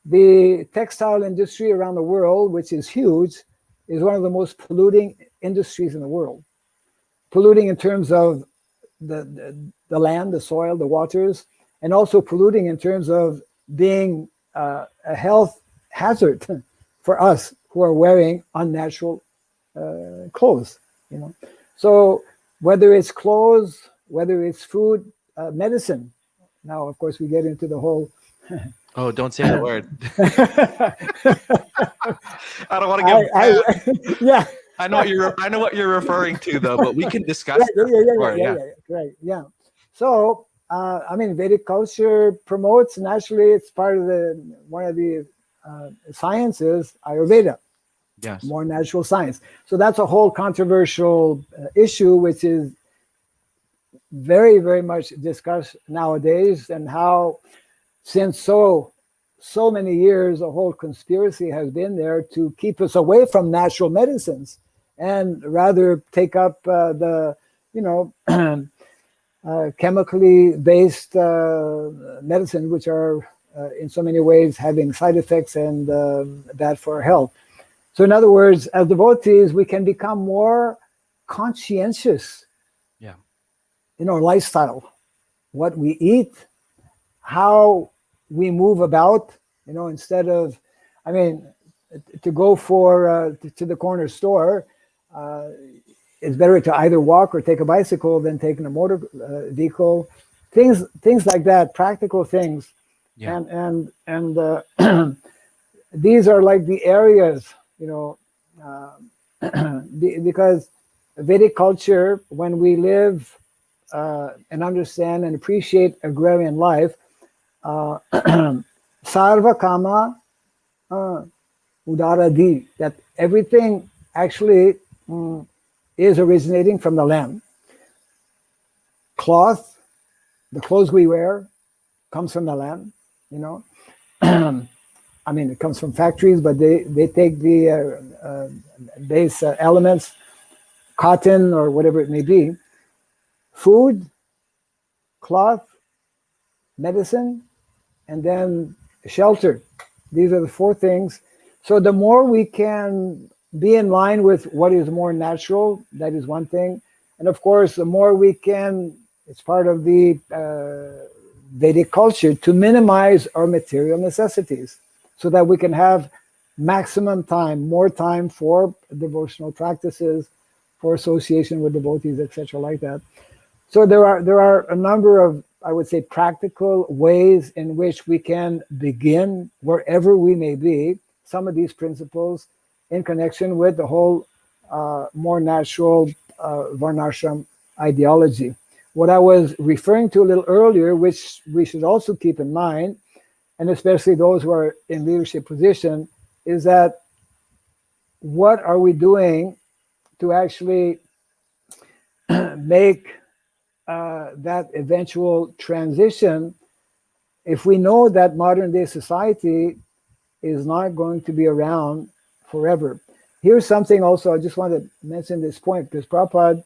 The textile industry around the world, which is huge, is one of the most polluting industries in the world. Polluting in terms of the land, the soil, the waters, and also polluting in terms of being a health hazard for us who are wearing unnatural clothes. So whether it's clothes, whether it's food, medicine. Now, of course, we get into the whole. Oh, don't say the word. I don't want to get. Yeah. I know what you're referring to, though, but we can discuss. Yeah. So, Vedic culture promotes, naturally, it's part of one of the sciences, Ayurveda. Yes. More natural science. So that's a whole controversial issue, which is very, very much discussed nowadays, and how since so many years, a whole conspiracy has been there to keep us away from natural medicines and rather take up the chemically based medicine, which are in so many ways having side effects and bad for our health. So in other words, as devotees, we can become more conscientious in our lifestyle, what we eat, how we move about, instead of, to go to the corner store, it's better to either walk or take a bicycle than taking a motor vehicle. Things like that, practical things. Yeah. And these are like the areas, because Vedic culture, when we live and understand and appreciate agrarian life, sarva kama udaradi, that everything actually is originating from the land. Cloth, the clothes we wear, comes from the land. It comes from factories, but they take the base elements, cotton or whatever it may be. Food, cloth, medicine, and then shelter. These are the 4 things. So the more we can be in line with what is more natural, that is one thing. And of course, the more we can, it's part of the Vedic culture, to minimize our material necessities so that we can have maximum time, more time for devotional practices, for association with devotees, etc., like that. So there are a number of, I would say, practical ways in which we can begin, wherever we may be, some of these principles in connection with the whole more natural Varnashram ideology. What I was referring to a little earlier, which we should also keep in mind, and especially those who are in leadership position, is that what are we doing to actually make that eventual transition if we know that modern day society is not going to be around forever? Here's something also, I just want to mention this point, because Prabhupada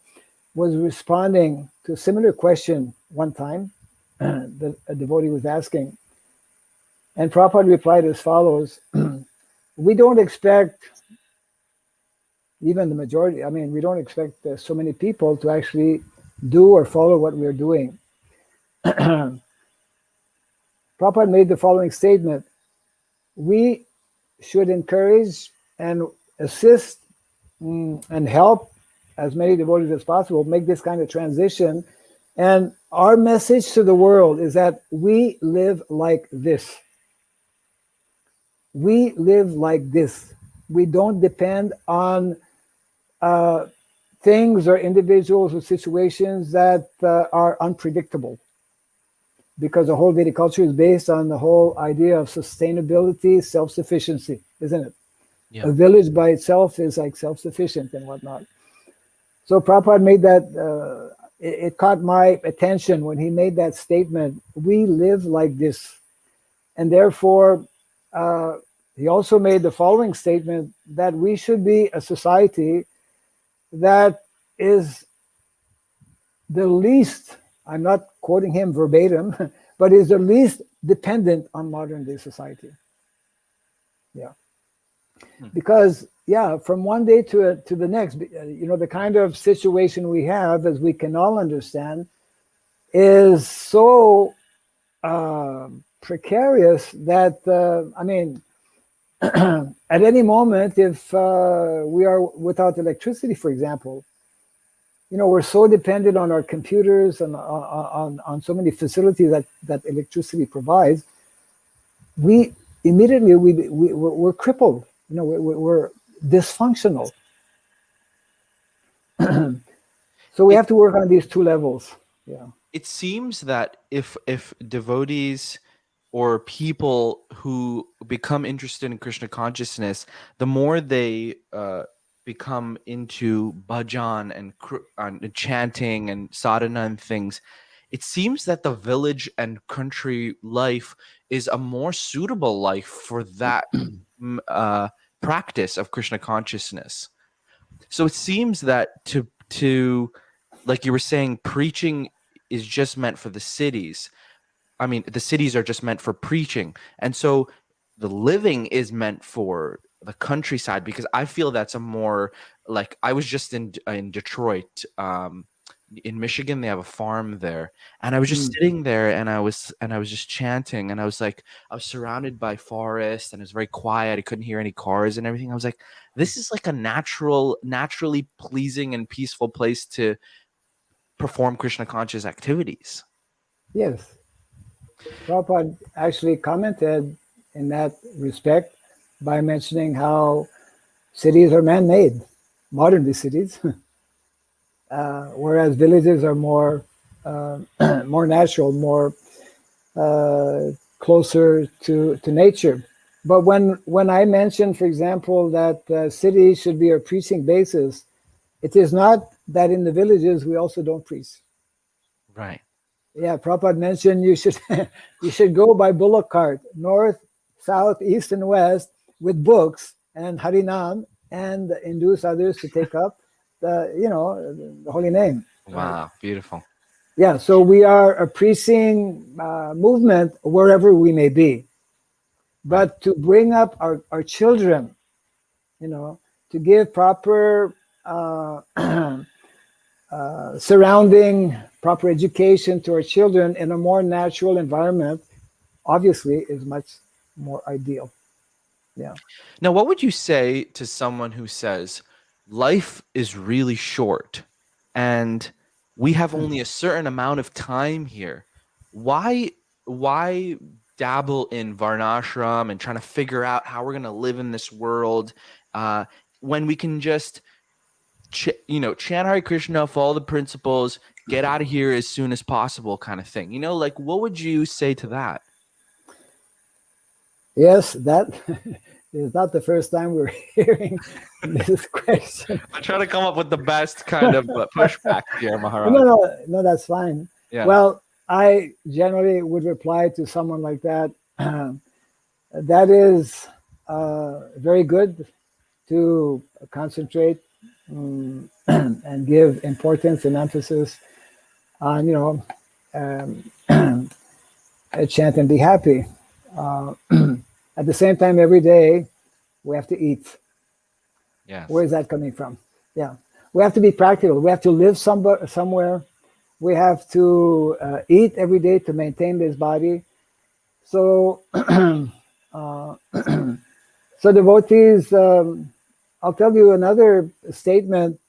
was responding to a similar question one time that a devotee was asking. And Prabhupada replied as follows: we don't expect, even the majority, we don't expect so many people to actually do or follow what we're doing. Prabhupada made the following statement: we should encourage and assist and help as many devotees as possible make this kind of transition. And our message to the world is that we live like this. We live like this. We don't depend on things or individuals or situations that are unpredictable, because the whole Vedic culture is based on the whole idea of sustainability, self-sufficiency, isn't it? Yeah. A village by itself is like self-sufficient and whatnot. So Prabhupada made that, it caught my attention when he made that statement: we live like this. And therefore, he also made the following statement, that we should be a society that is the least, I'm not quoting him verbatim, but is the least dependent on modern day society. Yeah. Because, yeah, from one day to the next, the kind of situation we have, as we can all understand, is so precarious that, at any moment, if we are without electricity, for example, we're so dependent on our computers and on so many facilities that electricity provides, we immediately, we're crippled. We're dysfunctional. So we have to work on these two levels. Yeah. It seems that if devotees or people who become interested in Krishna consciousness, the more they become into bhajan and chanting and sadhana and things, it seems that the village and country life is a more suitable life for that practice of Krishna consciousness. So it seems that to like you were saying, preaching is just meant for the cities. The cities are just meant for preaching. And so the living is meant for the countryside, because I feel that's a more, like, I was just in Detroit, in Michigan. They have a farm there, and I was just sitting there, and I was just chanting, and I was surrounded by forest, and it was very quiet. I couldn't hear any cars and everything. I was like, this is like a naturally pleasing and peaceful place to perform Krishna conscious activities. Yes. Prabhupada actually commented in that respect by mentioning how cities are man-made, modern cities, whereas villages are more more natural, more closer to nature. But when I mentioned, for example, that cities should be a preaching basis, it is not that in the villages we also don't preach. Right. Yeah, Prabhupada mentioned you should go by bullock cart, north, south, east, and west, with books and Harinam, and induce others to take up the holy name. Wow, beautiful. Yeah, so we are a preaching movement wherever we may be, but to bring up our children, to give proper surrounding, proper education to our children in a more natural environment, obviously is much more ideal. Yeah. Now, what would you say to someone who says life is really short and we have only a certain amount of time here? Why dabble in Varnashram and trying to figure out how we're going to live in this world when we can just chant Hare Krishna, follow the principles, get out of here as soon as possible, kind of thing? What would you say to that? Yes, that is not the first time we're hearing this question. I try to come up with the best kind of pushback here, Maharaj. No, that's fine. Yeah. Well, I generally would reply to someone like that. That is very good to concentrate and give importance and emphasis on, chant and be happy. At the same time, every day we have to eat. Yes. Where is that coming from? Yeah, we have to be practical. We have to live somewhere. We have to eat every day to maintain this body. So, so devotees, I'll tell you another statement,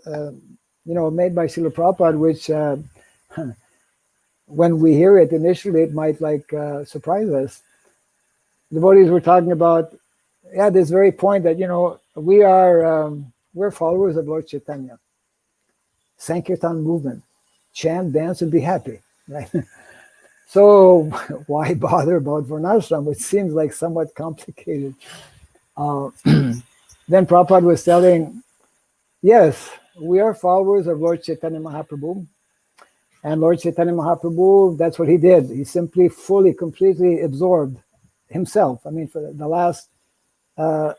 made by Srila Prabhupada, which when we hear it initially, it might surprise us. Devotees were talking about, this very point that, we're followers of Lord Chaitanya. Sankirtan movement. Chant, dance, and be happy, right? So why bother about Varnasrama, which seems like somewhat complicated? Then Prabhupada was telling, yes, we are followers of Lord Chaitanya Mahaprabhu. And Lord Chaitanya Mahaprabhu, that's what he did. He simply completely absorbed himself. I mean, for the last, the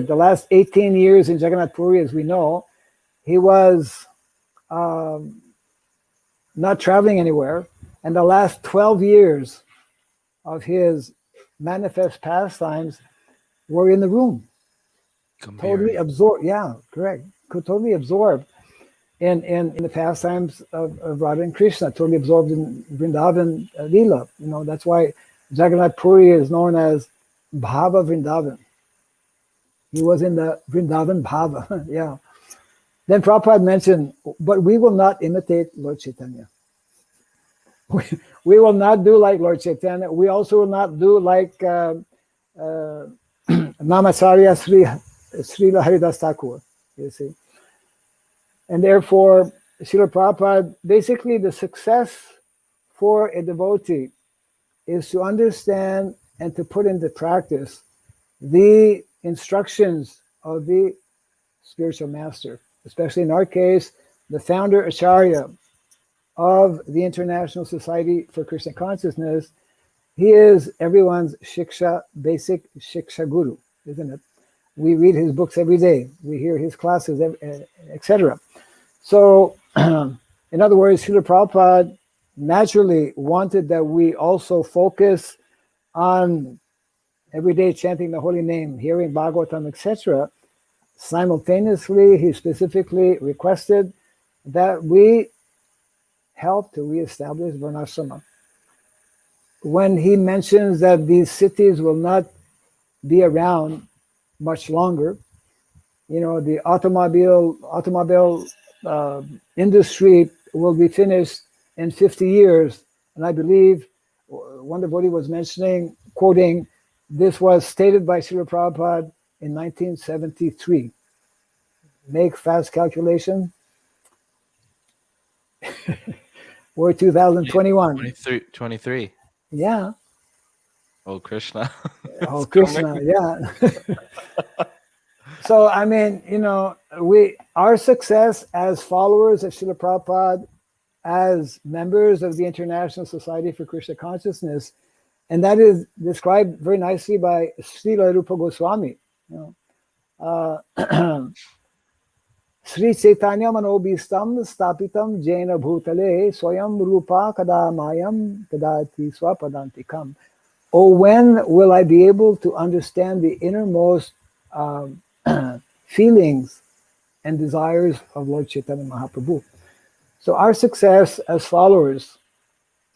last 18 years in Jagannath Puri, as we know, he was not traveling anywhere. And the last 12 years of his manifest pastimes were in the room. Totally absorbed. Yeah, correct. Totally absorbed in the pastimes of Radha and Krishna, totally absorbed in Vrindavan Leela. That's why Jagannath Puri is known as Bhava Vrindavan. He was in the Vrindavan Bhava. Yeah. Then Prabhupada mentioned, but we will not imitate Lord Chaitanya. We will not do like Lord Chaitanya. We also will not do like Namacharya Srila Haridas Thakur, you see. And therefore, Srila Prabhupada, basically the success for a devotee is to understand and to put into practice the instructions of the spiritual master, especially in our case, the founder Acharya of the International Society for Krishna Consciousness. He is everyone's basic Shiksha Guru, isn't it? We read his books every day. We hear his classes, etc. So, in other words, Srila Prabhupada naturally wanted that we also focus on every day chanting the holy name, hearing Bhagavatam, etc. Simultaneously, he specifically requested that we help to reestablish Varnasrama. When he mentions that these cities will not be around much longer, the automobile industry will be finished in 50 years. And I believe one devotee was mentioning, quoting, this was stated by Srila Prabhupada in 1973. Make fast calculation. We're 2021. 23. Yeah. Oh, Krishna. Oh, Krishna, yeah. So, I mean, our success as followers of Srila Prabhupada, as members of the International Society for Krishna Consciousness, and that is described very nicely by Srila Rupa Goswami. Sri Chaitanya Manobhistam Stapitam Jaina Bhutale Swayam Rupa Kadamayam Kadati Swapadantikam. Oh, when will I be able to understand the innermost feelings and desires of Lord Chaitanya Mahaprabhu? So our success as followers,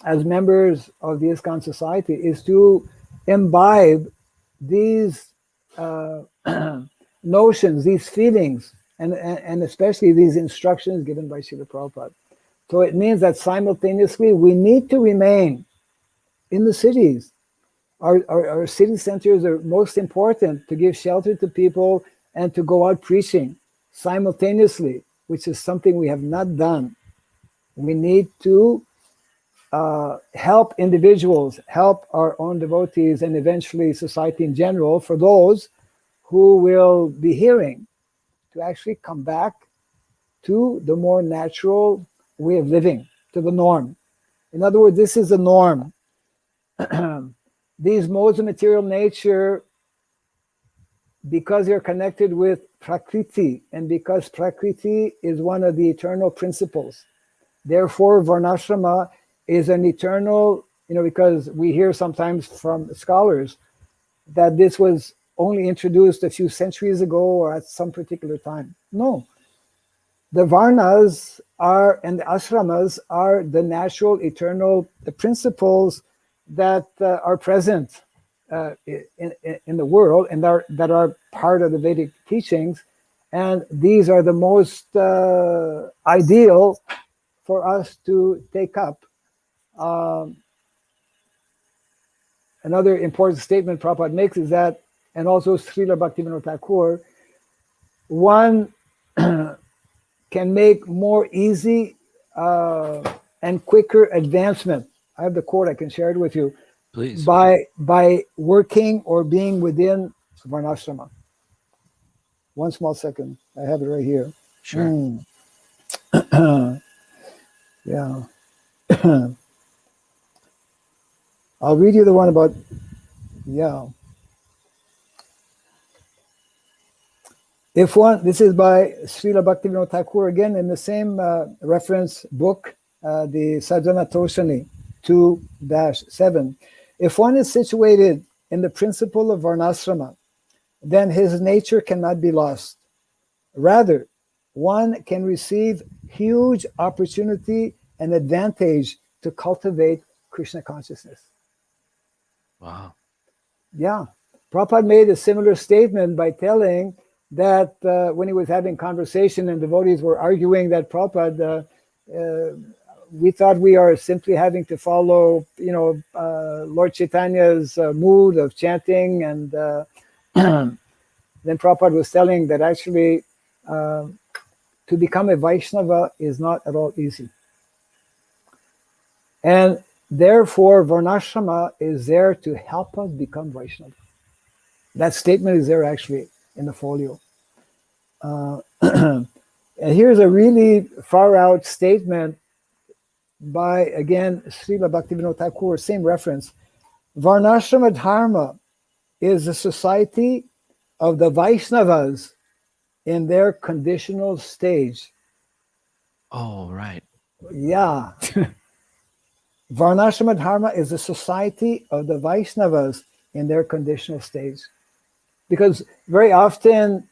as members of the ISKCON Society, is to imbibe these notions, these feelings, and especially these instructions given by Srila Prabhupada. So it means that simultaneously we need to remain in the cities. Our city centers are most important to give shelter to people and to go out preaching simultaneously, which is something we have not done. We need to help individuals, help our own devotees, and eventually society in general, for those who will be hearing, to actually come back to the more natural way of living, to the norm. In other words, this is the norm. These modes of material nature, because they're connected with Prakriti, and because Prakriti is one of the eternal principles. Therefore, Varnashrama is an eternal, because we hear sometimes from scholars that this was only introduced a few centuries ago or at some particular time. No. The Varnas are, and the Ashramas are the natural, eternal principles that are present in the world and that are part of the Vedic teachings. And these are the most ideal for us to take up. Another important statement Prabhupada makes is that, and also Srila Bhaktivinoda Thakur, one can make more easy and quicker advancement. I have the quote, I can share it with you. Please. By working or being within Varnashrama. One small second. I have it right here. Sure. Yeah. I'll read you the one about, If one, this is by Srila Bhaktivinoda Thakur, again in the same reference book, the Sajjana Toshani 2-7. If one is situated in the principle of Varnasrama, then his nature cannot be lost. Rather, one can receive huge opportunity and advantage to cultivate Krishna consciousness. Wow. Yeah. Prabhupada made a similar statement by telling that when he was having conversation and devotees were arguing that Prabhupada, we thought we are simply having to follow, Lord Chaitanya's mood of chanting, and then Prabhupada was telling that actually to become a Vaishnava is not at all easy. And therefore, Varnashrama is there to help us become Vaishnava. That statement is there actually in the folio. And here's a really far out statement by, again, Srila Bhaktivinoda Thakur, same reference. Varnashrama Dharma is the society of the Vaishnavas in their conditional stage. Oh, right. Yeah. Varnashrama Dharma is the society of the Vaishnavas in their conditional stage. Because very often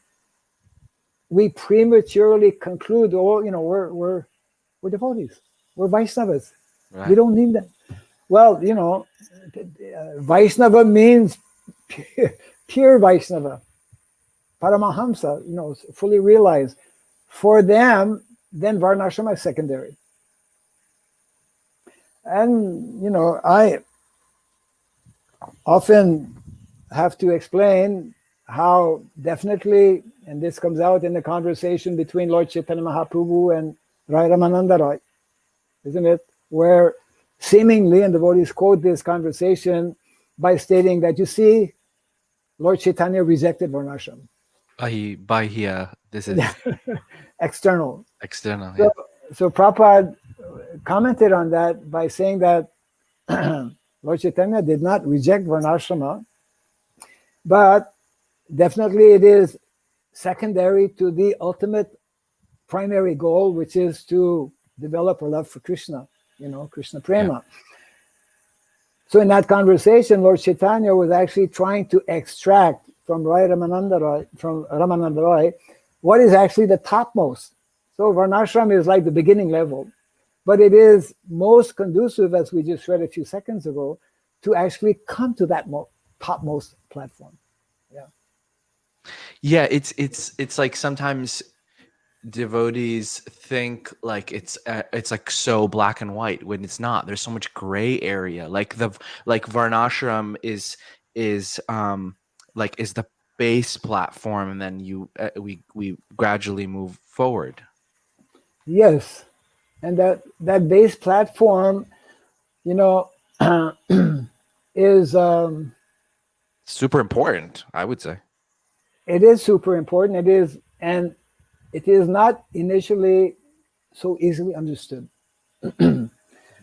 we prematurely conclude, we're devotees. We're Vaishnavas. Right. We don't need them. Well, Vaishnava means pure Vaishnava. Paramahamsa, fully realized. For them, then Varnashrama is secondary. And, I often have to explain how definitely, and this comes out in the conversation between Lord Chaitanya Mahaprabhu and Rai Ramananda Roy, isn't it? Where seemingly, and devotees quote this conversation by stating that, you see, Lord Chaitanya rejected Varnashram. This is External. external. Yeah. So Prabhupada commented on that by saying that Lord Chaitanya did not reject Varnashrama, but definitely it is secondary to the ultimate primary goal, which is to develop a love for Krishna, Krishna Prema. Yeah. So in that conversation, Lord Chaitanya was actually trying to extract from Ramananda Roy what is actually the topmost. So Varnashram is like the beginning level, but it is most conducive, as we just read a few seconds ago, to actually come to that topmost platform. Yeah, it's like sometimes devotees think like it's like so black and white when it's not. There's so much gray area. Like Varnashram is the base platform, and then we gradually move forward. Yes, and that base platform you know, is Super important, I would say. it is super important. It is, and it is not initially so easily understood.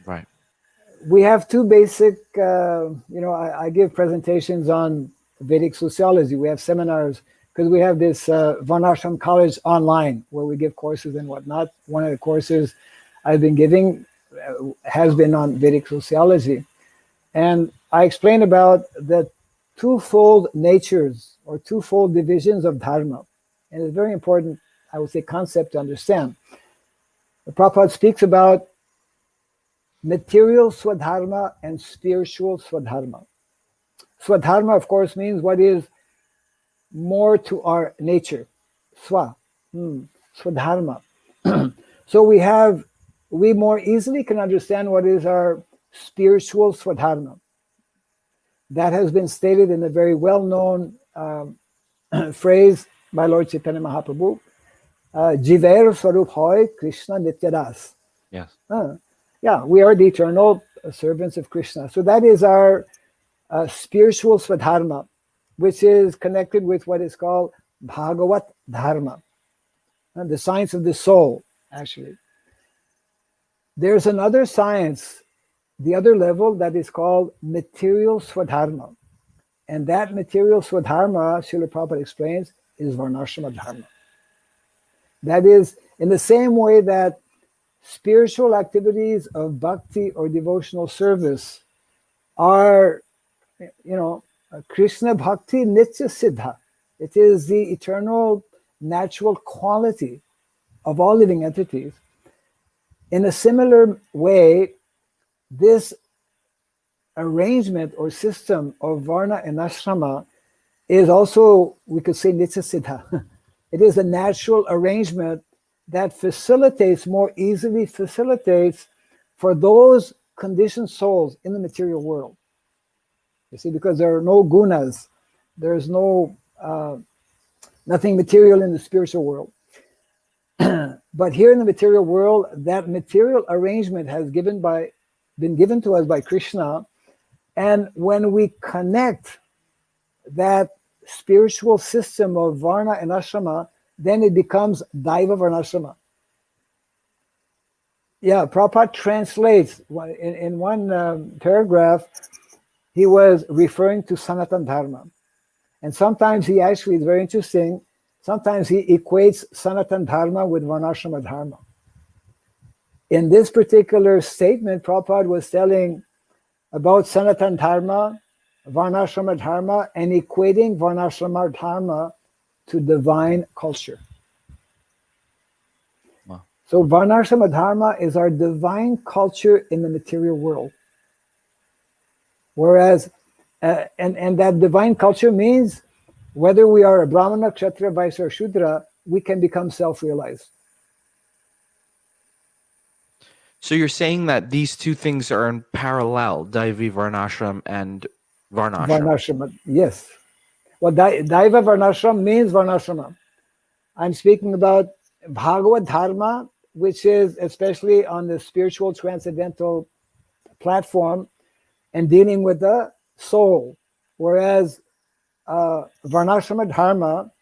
Right. We have two basic, I give presentations on Vedic Sociology. We have seminars because we have this Varnashram College online where we give courses and whatnot. One of the courses I've been giving has been on Vedic Sociology. And I explain about the twofold natures or twofold divisions of Dharma. And it's a very important, I would say, concept to understand. The Prabhupada speaks about material Swadharma and spiritual Swadharma. Swadharma, of course, means what is more to our nature. Swa, Swadharma. So we more easily can understand what is our spiritual Swadharma. That has been stated in a very well-known phrase by Lord Chaitanya Mahaprabhu, Jiver Swarup Hoy Krishna Nityadas. Yes. Yeah, we are the eternal servants of Krishna. So that is our spiritual Swadharma, which is connected with what is called Bhagavat Dharma, the science of the soul, actually. There's another science, the other level, that is called material Swadharma. And that material Swadharma, Srila Prabhupada explains, is Varnashrama Dharma. That is, in the same way that spiritual activities of bhakti or devotional service are, Krishna Bhakti Nitya Siddha. It is the eternal natural quality of all living entities. In a similar way, this arrangement or system of Varna and Ashrama is also, we could say, Nitya Siddha. It is a natural arrangement that more easily facilitates for those conditioned souls in the material world. You see, because there are no gunas, there's no nothing material in the spiritual world. But here in the material world, that material arrangement has been given to us by Krishna. And when we connect that spiritual system of Varna and Ashrama, then it becomes Daiva Varnasrama. Yeah, Prabhupada translates, in one paragraph, he was referring to Sanatan Dharma. And sometimes he actually, it's very interesting, sometimes he equates Sanatan Dharma with Varnashrama Dharma. In this particular statement, Prabhupada was telling about Sanatan Dharma, Varnashrama Dharma, and equating Varnashrama Dharma to divine culture. Wow. So Varnashrama Dharma is our divine culture in the material world. Whereas, and that divine culture means whether we are a Brahmana, Kshatriya, Vaishya, or Shudra, we can become self-realized. So you're saying that these two things are in parallel, Daivi Varnashram and Varnashram. Varnashrama, yes. Well, Daiva Varnashram means Varnashrama. I'm speaking about Bhagavad Dharma, which is especially on the spiritual transcendental platform and dealing with the soul. Whereas Varnashrama Dharma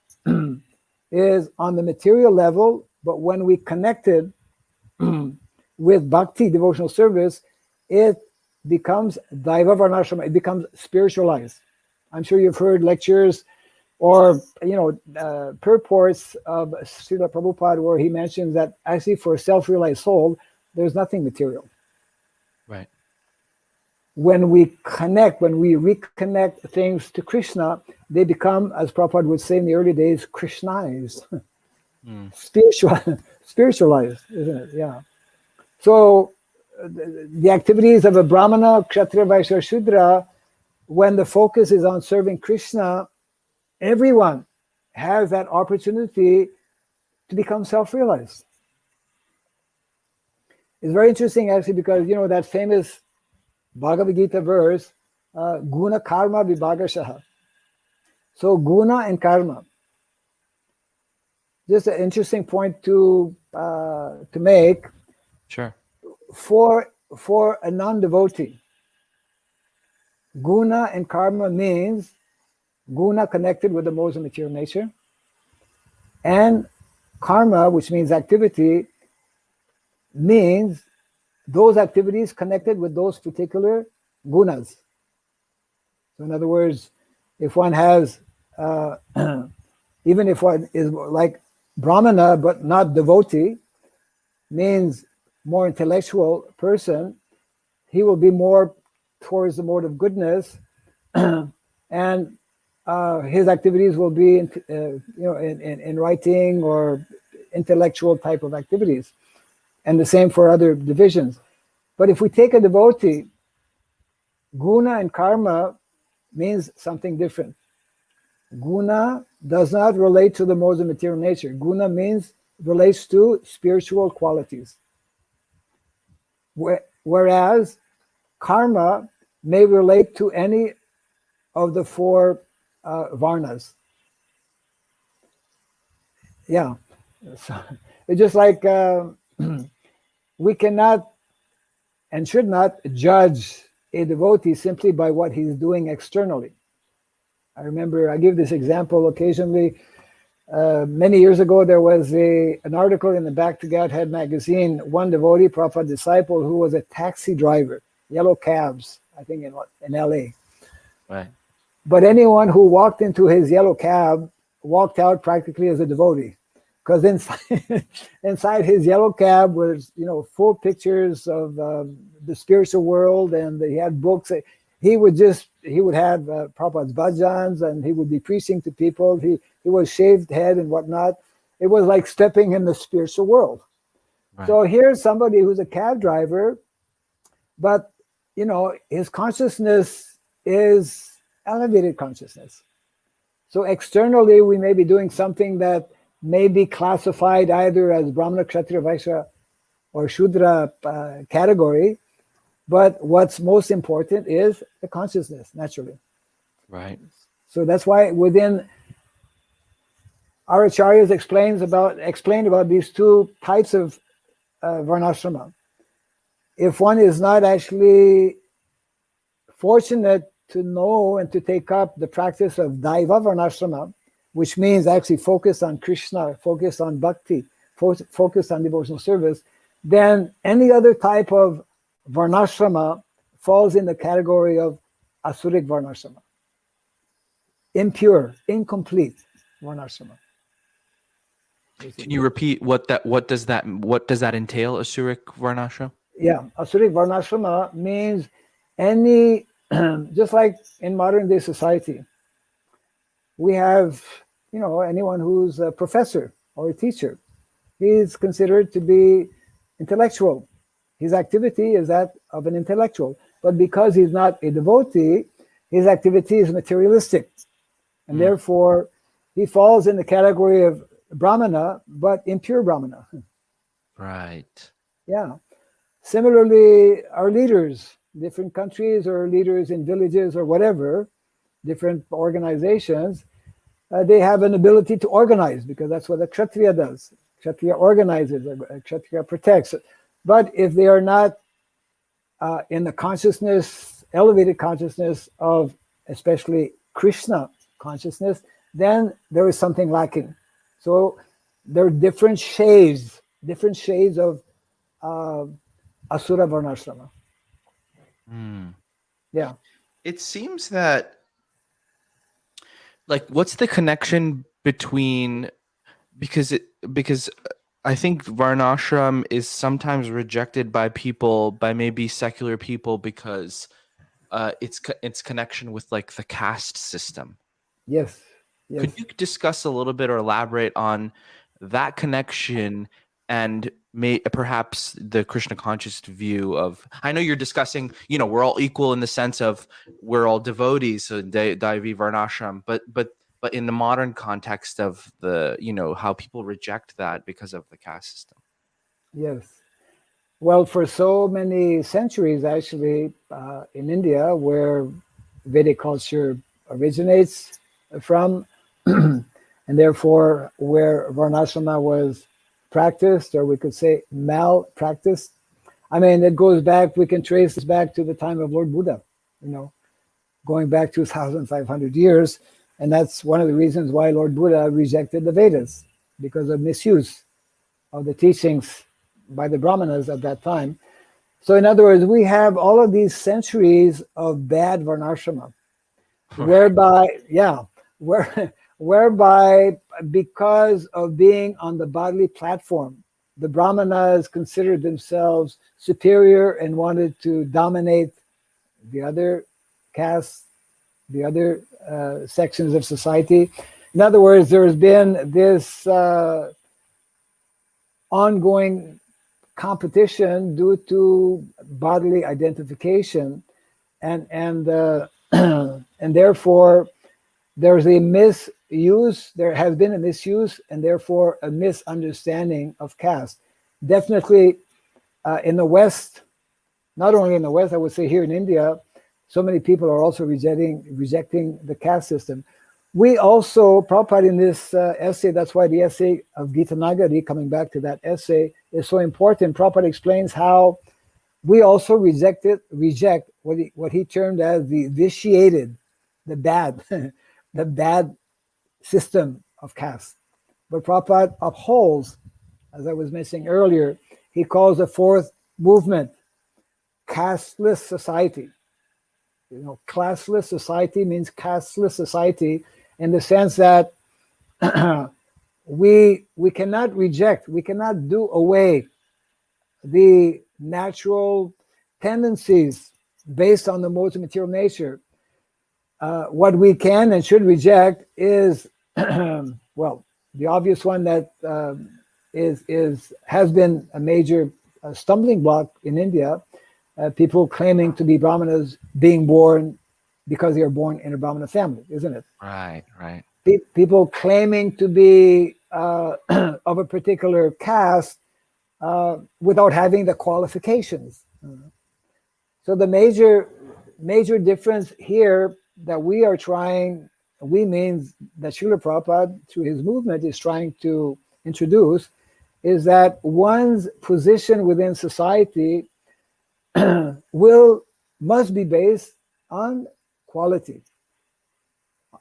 is on the material level, but when we connected with bhakti, devotional service, it becomes Daiva Varnashrama, it becomes spiritualized. I'm sure you've heard lectures or purports of Srila Prabhupada where he mentions that actually for a self-realized soul, there's nothing material. Right. When we reconnect things to Krishna, they become, as Prabhupada would say in the early days, Krishnized, spiritualized, isn't it? Yeah. So the activities of a Brahmana, Kshatriya, Vaishya, Shudra, when the focus is on serving Krishna, everyone has that opportunity to become self-realized. It's very interesting actually because, that famous Bhagavad Gita verse, Guna Karma Vibhagashaha. So Guna and Karma. Just an interesting point to make. Sure. For for a non-devotee, guna and karma means guna connected with the modes of material nature, and karma, which means activity, means those activities connected with those particular gunas. So in other words, if one has, even if one is like brahmana but not devotee, means more intellectual person, he will be more towards the mode of goodness, and his activities will be in writing or intellectual type of activities, and the same for other divisions. But if we take a devotee, guna and karma means something different. Guna does not relate to the modes of material nature. Guna relates to spiritual qualities. Whereas karma may relate to any of the four varnas. Yeah. So it's just like we cannot and should not judge a devotee simply by what he's doing externally. I remember I give this example occasionally. Many years ago, there was an article in the Bhakti Raghava magazine, one devotee, Prabhupada disciple, who was a taxi driver, yellow cabs, I think in LA. Right. But anyone who walked into his yellow cab walked out practically as a devotee, because inside his yellow cab was, full pictures of the spiritual world, and he had books. He would have Prabhupada's bhajans, and he would be preaching to people. He was shaved head and whatnot. It was like stepping in the spiritual world. Right. So here's somebody who's a cab driver, but his consciousness is elevated consciousness. So externally, we may be doing something that may be classified either as Brahmana, Kshatriya, Vaishya, or Shudra category. But what's most important is the consciousness, naturally. Right. So that's why within our acharyas explained about these two types of varnashrama. If one is not actually fortunate to know and to take up the practice of Daiva Varnasrama, which means actually focus on Krishna, focus on bhakti, focus on devotional service, then any other type of Varnasrama falls in the category of Asuric Varnasrama. Impure, incomplete Varnasrama. Can you repeat what does that entail, Asuric Varnasrama? Yeah, Asuric Varnasrama means any, just like in modern day society, we have, anyone who's a professor or a teacher, he's considered to be intellectual. His activity is that of an intellectual, but because he's not a devotee, his activity is materialistic, and therefore he falls in the category of Brahmana, but impure Brahmana. Right. Yeah. Similarly, our leaders, different countries or leaders in villages or whatever, different organizations, they have an ability to organize, because that's what a Kshatriya does. Kshatriya organizes, a Kshatriya protects. But if they are not in the consciousness, elevated consciousness of especially Krishna consciousness, then there is something lacking. So there are different shades of Asura Varnasrama. Yeah. It seems that, what's the connection between, because I think Varnashram is sometimes rejected by maybe secular people because its connection with the caste system. Yes. Could you discuss a little bit or elaborate on that connection and perhaps the Krishna conscious view of? I know you're discussing, we're all equal in the sense of we're all devotees, so Daivi Varnashram, but in the modern context of the, how people reject that because of the caste system. Yes. Well, for so many centuries, actually, in India, where Vedic culture originates from, and therefore where Varnasrama was practiced, or we could say malpracticed, I mean, it goes back, we can trace this back to the time of Lord Buddha, going back 2,500 years. And that's one of the reasons why Lord Buddha rejected the Vedas, because of misuse of the teachings by the Brahmanas at that time. So in other words, we have all of these centuries of bad Varnasrama, whereby because of being on the bodily platform, the Brahmanas considered themselves superior and wanted to dominate the other castes, the other sections of society. In other words, there has been this ongoing competition due to bodily identification, and and therefore there's a misuse. There has been a misuse, and therefore a misunderstanding of caste. Definitely in the West, not only in the West, I would say here in India, so many people are also rejecting the caste system. We also, Prabhupada in this essay, that's why the essay of Gita Nagari, coming back to that essay, is so important. Prabhupada explains how we also reject what he termed as the vitiated, the bad, the bad system of caste. But Prabhupada upholds, as I was mentioning earlier, he calls the fourth movement casteless society. Classless society means casteless society in the sense that we cannot reject, we cannot do away the natural tendencies based on the modes of material nature. What we can and should reject is, well, the obvious one that has been a major stumbling block in India. People claiming to be Brahmanas being born because they are born in a Brahmana family, isn't it? Right. People claiming to be of a particular caste without having the qualifications. So the major difference here that we are trying, we means that Srila Prabhupada through his movement is trying to introduce, is that one's position within society must be based on quality.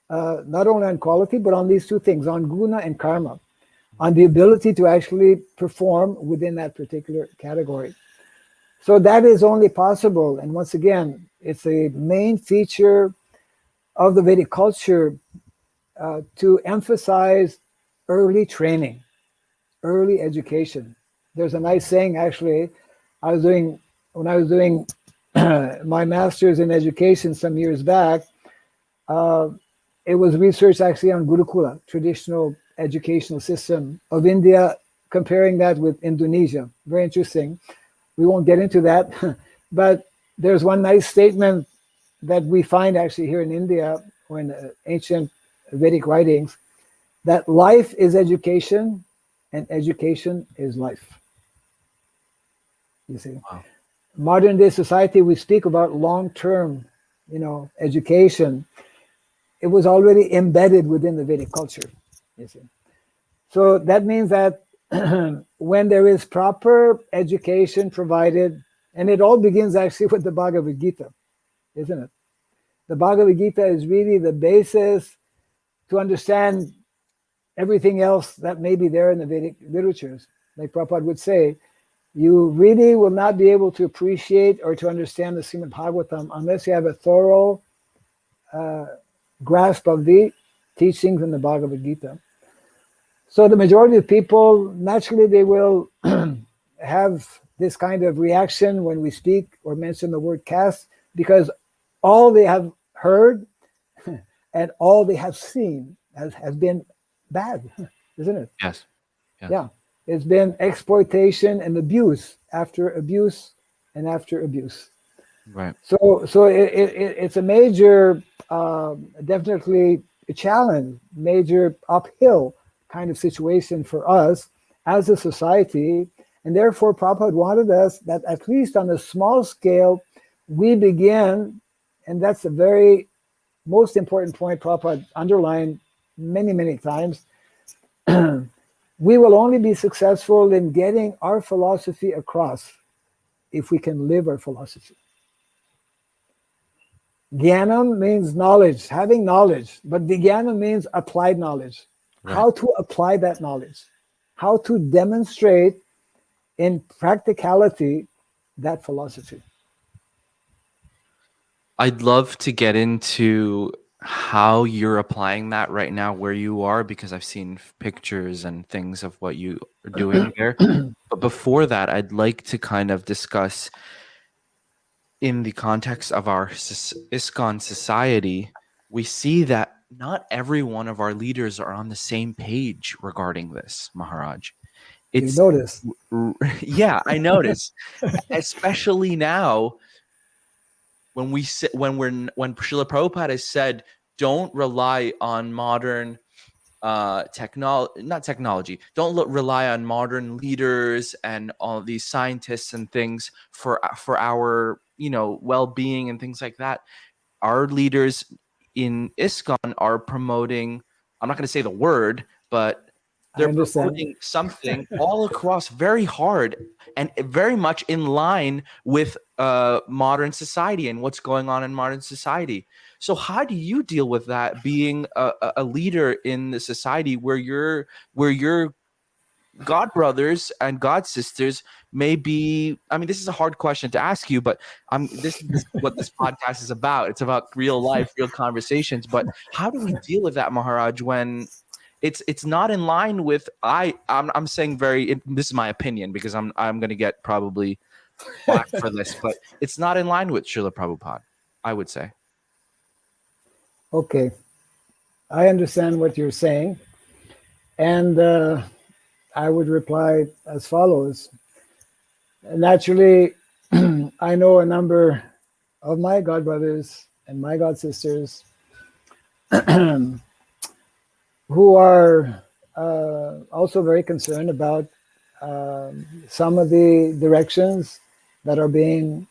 Not only on quality, but on these two things, on guna and karma, on the ability to actually perform within that particular category. So that is only possible, and once again, it's a main feature of the Vedic culture to emphasize early training, early education. There's a nice saying, actually, when I was doing my master's in education some years back, it was research actually on Gurukula, traditional educational system of India, comparing that with Indonesia. Very interesting. We won't get into that, but there's one nice statement that we find actually here in India or in ancient Vedic writings, that life is education and education is life. You see? Wow. Modern day society, we speak about long-term, education. It was already embedded within the Vedic culture, you see. So that means that when there is proper education provided, and it all begins actually with the Bhagavad Gita, isn't it? The Bhagavad Gita is really the basis to understand everything else that may be there in the Vedic literatures. Like Prabhupada would say, you really will not be able to appreciate or to understand the Srimad Bhagavatam unless you have a thorough grasp of the teachings in the Bhagavad Gita. So the majority of people, naturally, they will have this kind of reaction when we speak or mention the word caste, because all they have heard and all they have seen has been bad, isn't it? Yes. Yeah. It's been exploitation and abuse after abuse and after abuse. Right. So it's a major, definitely a challenge, major uphill kind of situation for us as a society. And therefore, Prabhupada wanted us that at least on a small scale, we begin, and that's the very most important point Prabhupada underlined many, many times. We will only be successful in getting our philosophy across if we can live our philosophy. Jnanam means knowledge, having knowledge, but Vijnana means applied knowledge. Right. How to apply that knowledge, how to demonstrate in practicality that philosophy. I'd love to get into how you're applying that right now where you are, because I've seen pictures and things of what you are doing there. But before that, I'd like to kind of discuss in the context of our ISKCON society, we see that not every one of our leaders are on the same page regarding this, Maharaj. You notice. Yeah, I notice. Especially now when Srila Prabhupada has said, don't rely on modern technology. Don't rely on modern leaders and all these scientists and things for our well-being and things like that. Our leaders in ISKCON are promoting, I'm not going to say the word, but they're promoting something all across very hard and very much in line with modern society and what's going on in modern society. So how do you deal with that, being a leader in the society where your God brothers and God sisters may be? I mean, this is a hard question to ask you, but this is what this podcast is about. It's about real life, real conversations. But how do we deal with that, Maharaj, when it's not in line with I'm saying this is my opinion, because I'm going to get probably flack for this, but it's not in line with Srila Prabhupada, I would say. Okay, I understand what you're saying, and I would reply as follows. Naturally, I know a number of my God brothers and my God sisters who are also very concerned about some of the directions that are being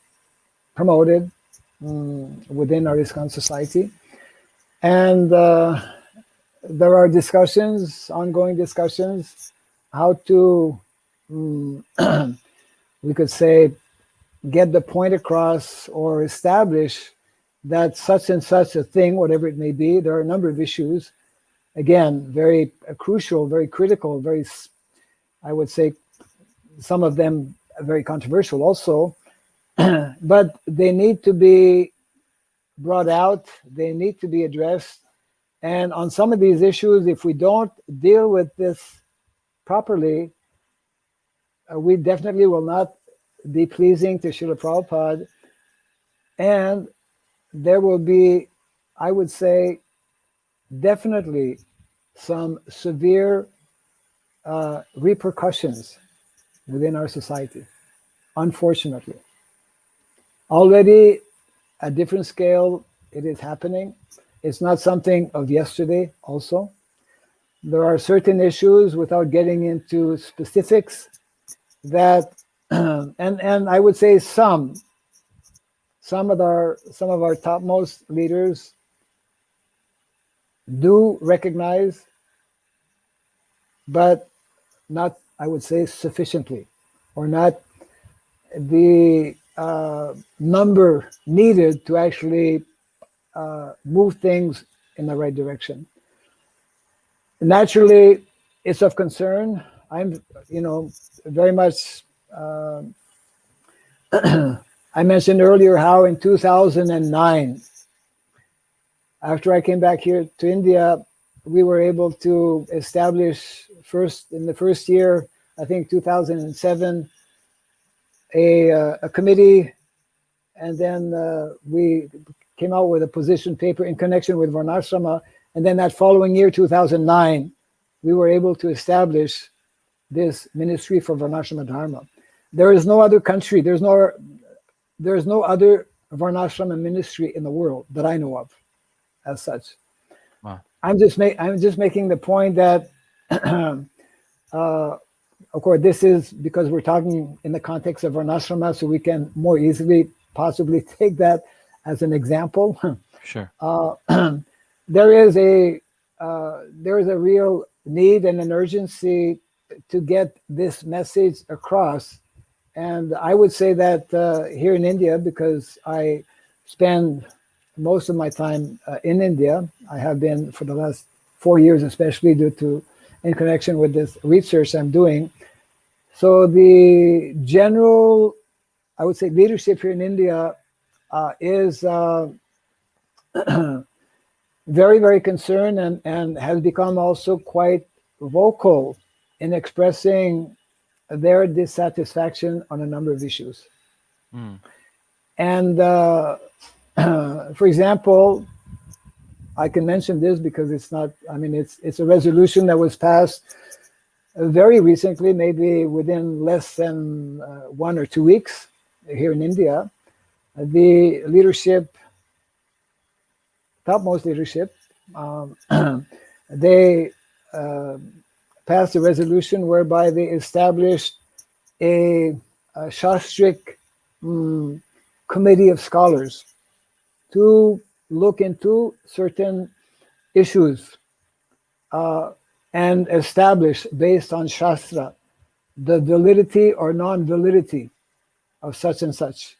promoted within our ISKCON society. And there are ongoing discussions, how to, we could say, get the point across or establish that such and such a thing, whatever it may be. There are a number of issues, again, very crucial, very critical, I would say, some of them very controversial also, but they need to be brought out, they need to be addressed. And on some of these issues, if we don't deal with this properly, we definitely will not be pleasing to Srila Prabhupada, and there will be, I would say, definitely some severe repercussions within our society, unfortunately. Already, at different scale, it is happening. It's not something of yesterday also. There are certain issues, without getting into specifics, that, and I would say some of our topmost leaders do recognize, but not, I would say, sufficiently, or not the number needed to actually move things in the right direction. Naturally, it's of concern. I'm, very much, I mentioned earlier how in 2009, after I came back here to India, we were able to establish in the first year, I think 2007, a committee, and then we came out with a position paper in connection with Varnasrama, and then that following year, 2009, we were able to establish this ministry for Varnasrama Dharma. There is no other country, there is no other Varnasrama ministry in the world that I know of as such. Wow. I'm just making the point that, of course, this is because we're talking in the context of Varnasrama, so we can more easily possibly take that as an example. Sure. There is a real need and an urgency to get this message across And I would say that here in India, because I spend most of my time in India, I have been for the last 4 years, especially due to in connection with this research I'm doing. So the general, I would say, leadership here in India is very, very concerned and has become also quite vocal in expressing their dissatisfaction on a number of issues. Mm. And for example, I can mention this because it's not, I mean, it's a resolution that was passed very recently, maybe within less than 1 or 2 weeks here in India. The leadership, topmost leadership, they passed a resolution whereby they established a Shastric committee of scholars to look into certain issues and establish, based on Shastra, the validity or non-validity of such and such.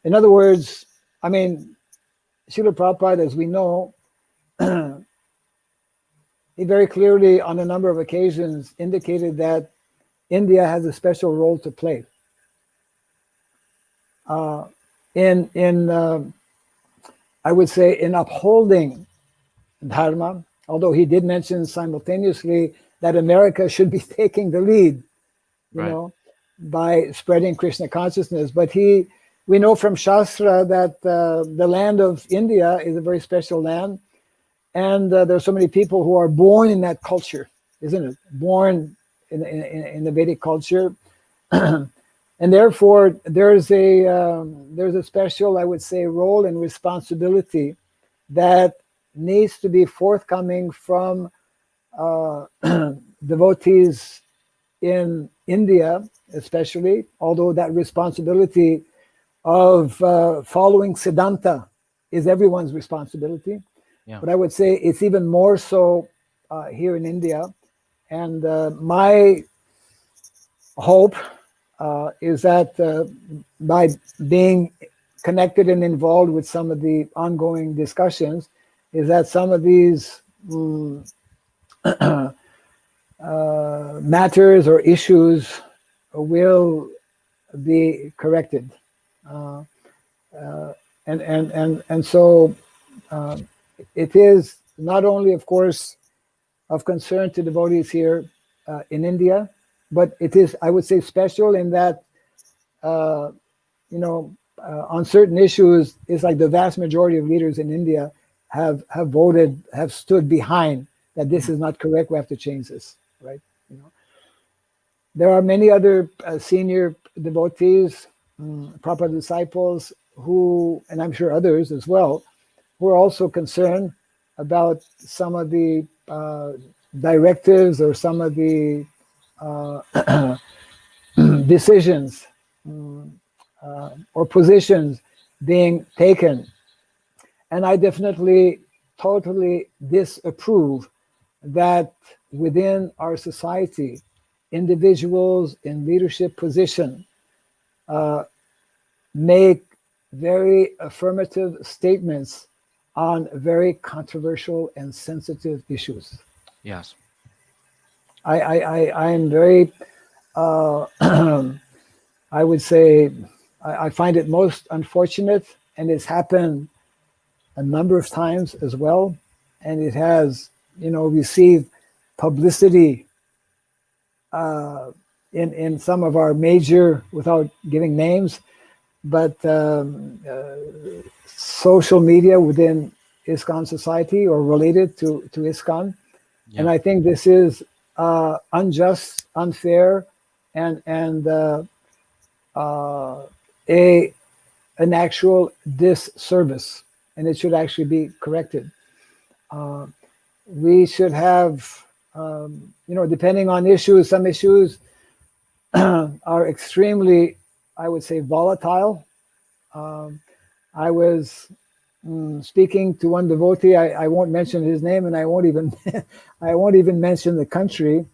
In other words, I mean, Srila Prabhupada, as we know, he very clearly, on a number of occasions, indicated that India has a special role to play in I would say, in upholding Dharma, although he did mention simultaneously that America should be taking the lead, you Right. know, by spreading Krishna consciousness. But we know from Shastra that the land of India is a very special land. And there's so many people who are born in that culture, isn't it? Born in the Vedic culture. And therefore, there's a special, I would say, role and responsibility that needs to be forthcoming from devotees in India, especially, although that responsibility of following Siddhanta is everyone's responsibility. Yeah. But I would say it's even more so here in India. And my hope is that by being connected and involved with some of the ongoing discussions, is that some of these matters or issues will be corrected. And so it is not only, of course, of concern to devotees here in India, but it is, I would say, special in that, on certain issues, it's like the vast majority of leaders in India have voted, have stood behind that this is not correct, we have to change this, right? There are many other senior devotees, Prabhupada disciples, who, and I'm sure others as well, who are also concerned about some of the directives or some of the decisions or positions being taken. And I definitely, totally disapprove that within our society, individuals in leadership position make very affirmative statements on very controversial and sensitive issues. Yes. I am very, I would say, I find it most unfortunate, and it's happened a number of times as well, and it has, received publicity in some of our major, without giving names, but social media within ISKCON society or related to ISKCON. Yeah. And I think this is unjust, unfair, and an actual disservice, and it should actually be corrected. We should have, depending on issues, some issues are extremely, I would say, volatile. I was speaking to one devotee. I won't mention his name, and I won't even I won't even mention the country.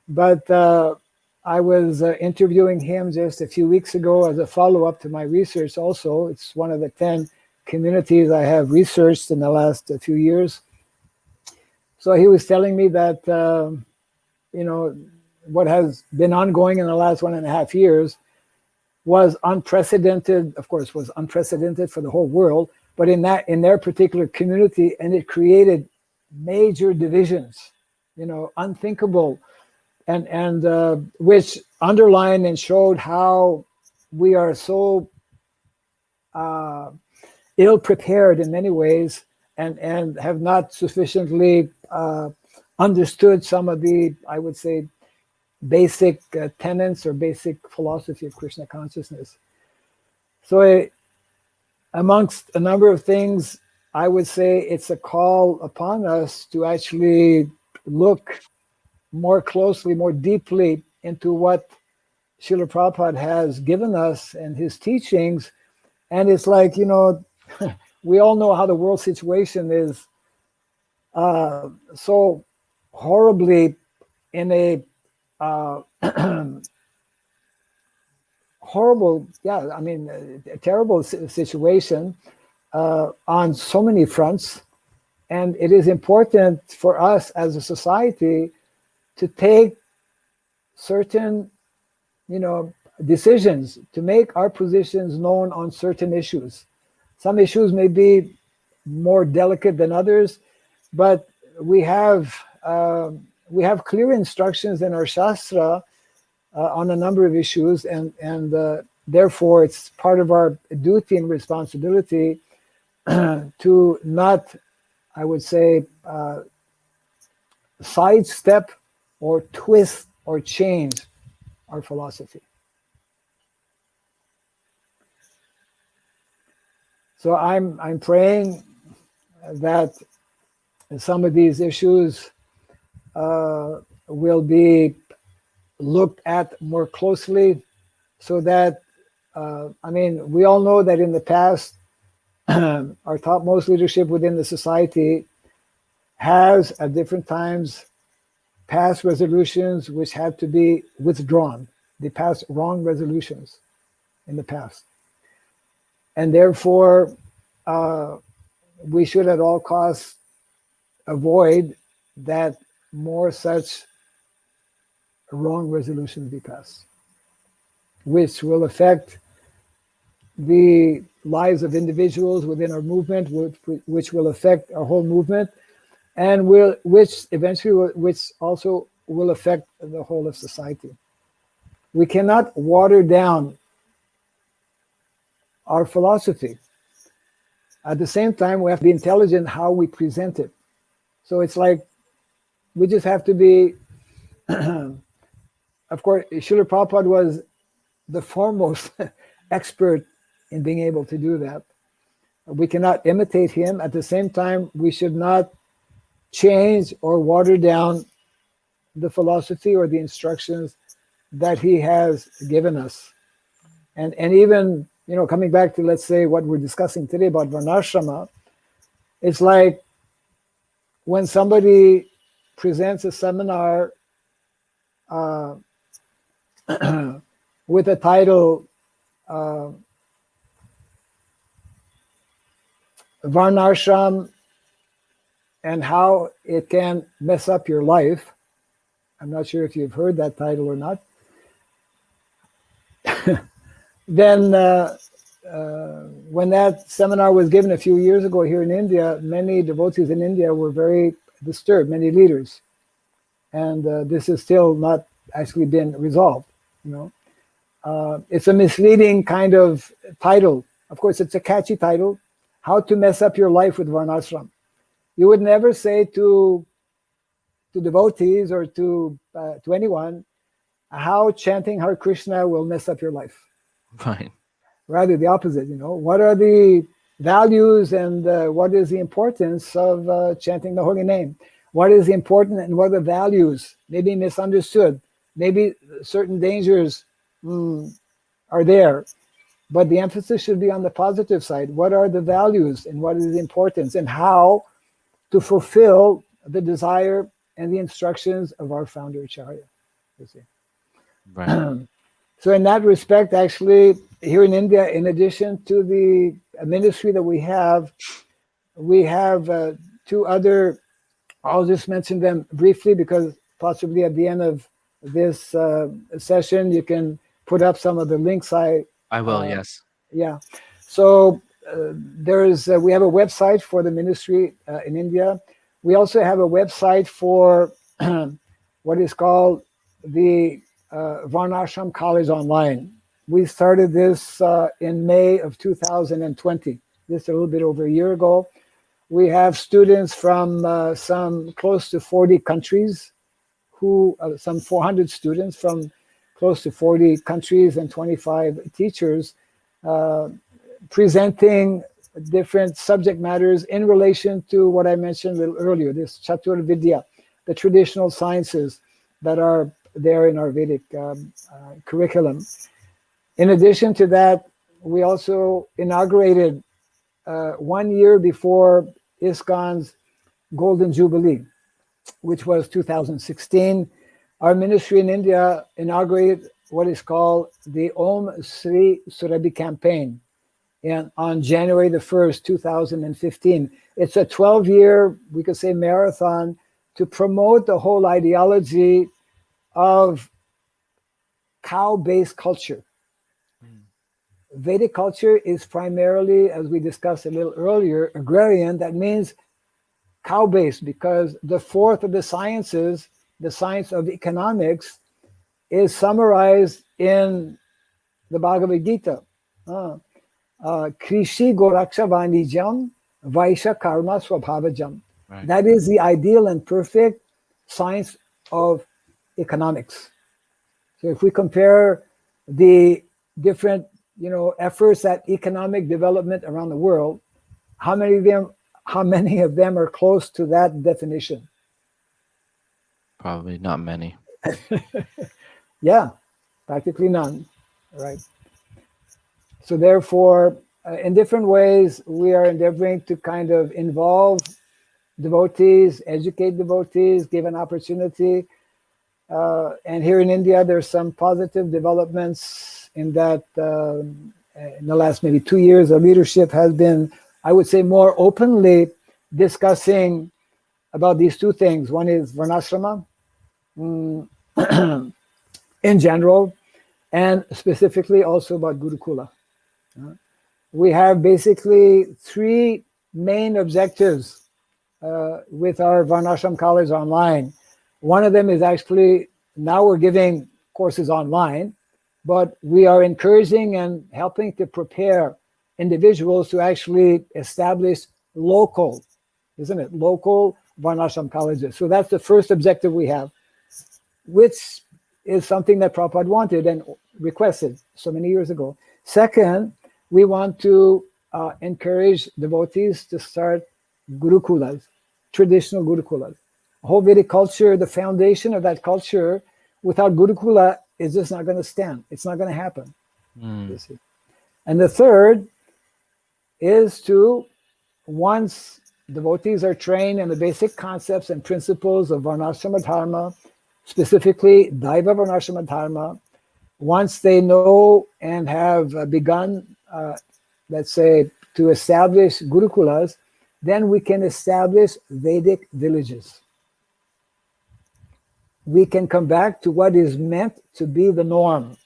But I was interviewing him just a few weeks ago as a follow-up to my research also. It's one of the 10 communities I have researched in the last few years. So he was telling me that, what has been ongoing in the last 1.5 years was unprecedented, of course, was unprecedented for the whole world, but in their particular community, and it created major divisions, unthinkable, and which underlined and showed how we are so ill prepared in many ways, and have not sufficiently understood some of the, I would say, basic tenets or basic philosophy of Krishna consciousness. So amongst a number of things, I would say it's a call upon us to actually look more closely, more deeply into what Srila Prabhupada has given us and his teachings. And it's like, we all know how the world situation is so horribly in a horrible, a terrible situation on so many fronts. And it is important for us as a society to take certain, decisions, to make our positions known on certain issues. Some issues may be more delicate than others, but we have clear instructions in our Shastra on a number of issues, and therefore it's part of our duty and responsibility to not, I would say, sidestep or twist or change our philosophy. So I'm praying that some of these issues will be looked at more closely, so that we all know that in the past our topmost leadership within the society has at different times passed resolutions which had to be withdrawn. They passed wrong resolutions in the past, and therefore we should at all costs avoid that more such wrong resolutions be passed, which will affect the lives of individuals within our movement, which will affect our whole movement, and which also will affect the whole of society. We cannot water down our philosophy. At the same time, we have to be intelligent how we present it. So it's like we just have to be, of course, Srila Prabhupada was the foremost expert in being able to do that. We cannot imitate him. At the same time, we should not change or water down the philosophy or the instructions that he has given us. And even, coming back to, let's say, what we're discussing today about Varnasrama, it's like when somebody presents a seminar with a title, Varnashram and how it can mess up your life. I'm not sure if you've heard that title or not. Then when that seminar was given a few years ago here in India, many devotees in India were very disturbed, many leaders. And this has still not actually been resolved. It's a misleading kind of title. Of course, it's a catchy title, How to Mess Up Your Life with Varnashram. You would never say to devotees or to anyone how chanting Hare Krishna will mess up your life. Right. Rather the opposite, What are the values and what is the importance of chanting the holy name? What is important and what are the values? Maybe misunderstood. Maybe certain dangers are there. But the emphasis should be on the positive side. What are the values and what is the importance and how to fulfill the desire and the instructions of our founder Acharya? You see. Right. So in that respect, actually, here in India, in addition to the ministry that we have two other. I'll just mention them briefly because possibly at the end of this session, you can put up some of the links I will. uh, Yes. yeah. So we have a website for the ministry in India. We also have a website for what is called the Varnashram College Online. We started this in May of 2020, just a little bit over a year ago. We have students from some close to 40 countries, some 400 students from close to 40 countries and 25 teachers presenting different subject matters in relation to what I mentioned a little earlier, this Chatur Vidya, the traditional sciences that are there in our Vedic curriculum. In addition to that, we also inaugurated 1 year before ISKCON's Golden Jubilee, which was 2016. Our ministry in India inaugurated what is called the Om Sri Surabhi campaign on January the 1st, 2015. It's a 12-year, we could say, marathon to promote the whole ideology of cow-based culture. Vedic culture is primarily, as we discussed a little earlier, agrarian. That means cow-based because the fourth of the sciences, the science of economics, is summarized in the Bhagavad Gita. Krishi Goraksha Vanijam Vaisha Karma Swabhavajam. Right. That is the ideal and perfect science of economics. So if we compare the different efforts at economic development around the world, how many of them are close to that definition? Probably not many. Yeah, practically none, right? So therefore, in different ways, we are endeavoring to kind of involve devotees, educate devotees, give an opportunity. And here in India, there's some positive developments in that in the last maybe 2 years, our leadership has been, I would say, more openly discussing about these two things. One is Varnasrama in general, and specifically also about Gurukula. We have basically three main objectives with our Varnashram College Online. One of them is actually, now we're giving courses online, but we are encouraging and helping to prepare individuals to actually establish local, isn't it? Local Varnashram colleges. So that's the first objective we have, which is something that Prabhupada wanted and requested so many years ago. Second, we want to encourage devotees to start Gurukulas, traditional Gurukulas. Whole Vedic culture, the foundation of that culture, without Gurukula, is just not going to stand. It's not going to happen. You see. And the third is to, once devotees are trained in the basic concepts and principles of Varnasrama Dharma, specifically Daiva Varnasrama Dharma, once they know and have begun, let's say, to establish Gurukulas, then we can establish Vedic villages. We can come back to what is meant to be the norm,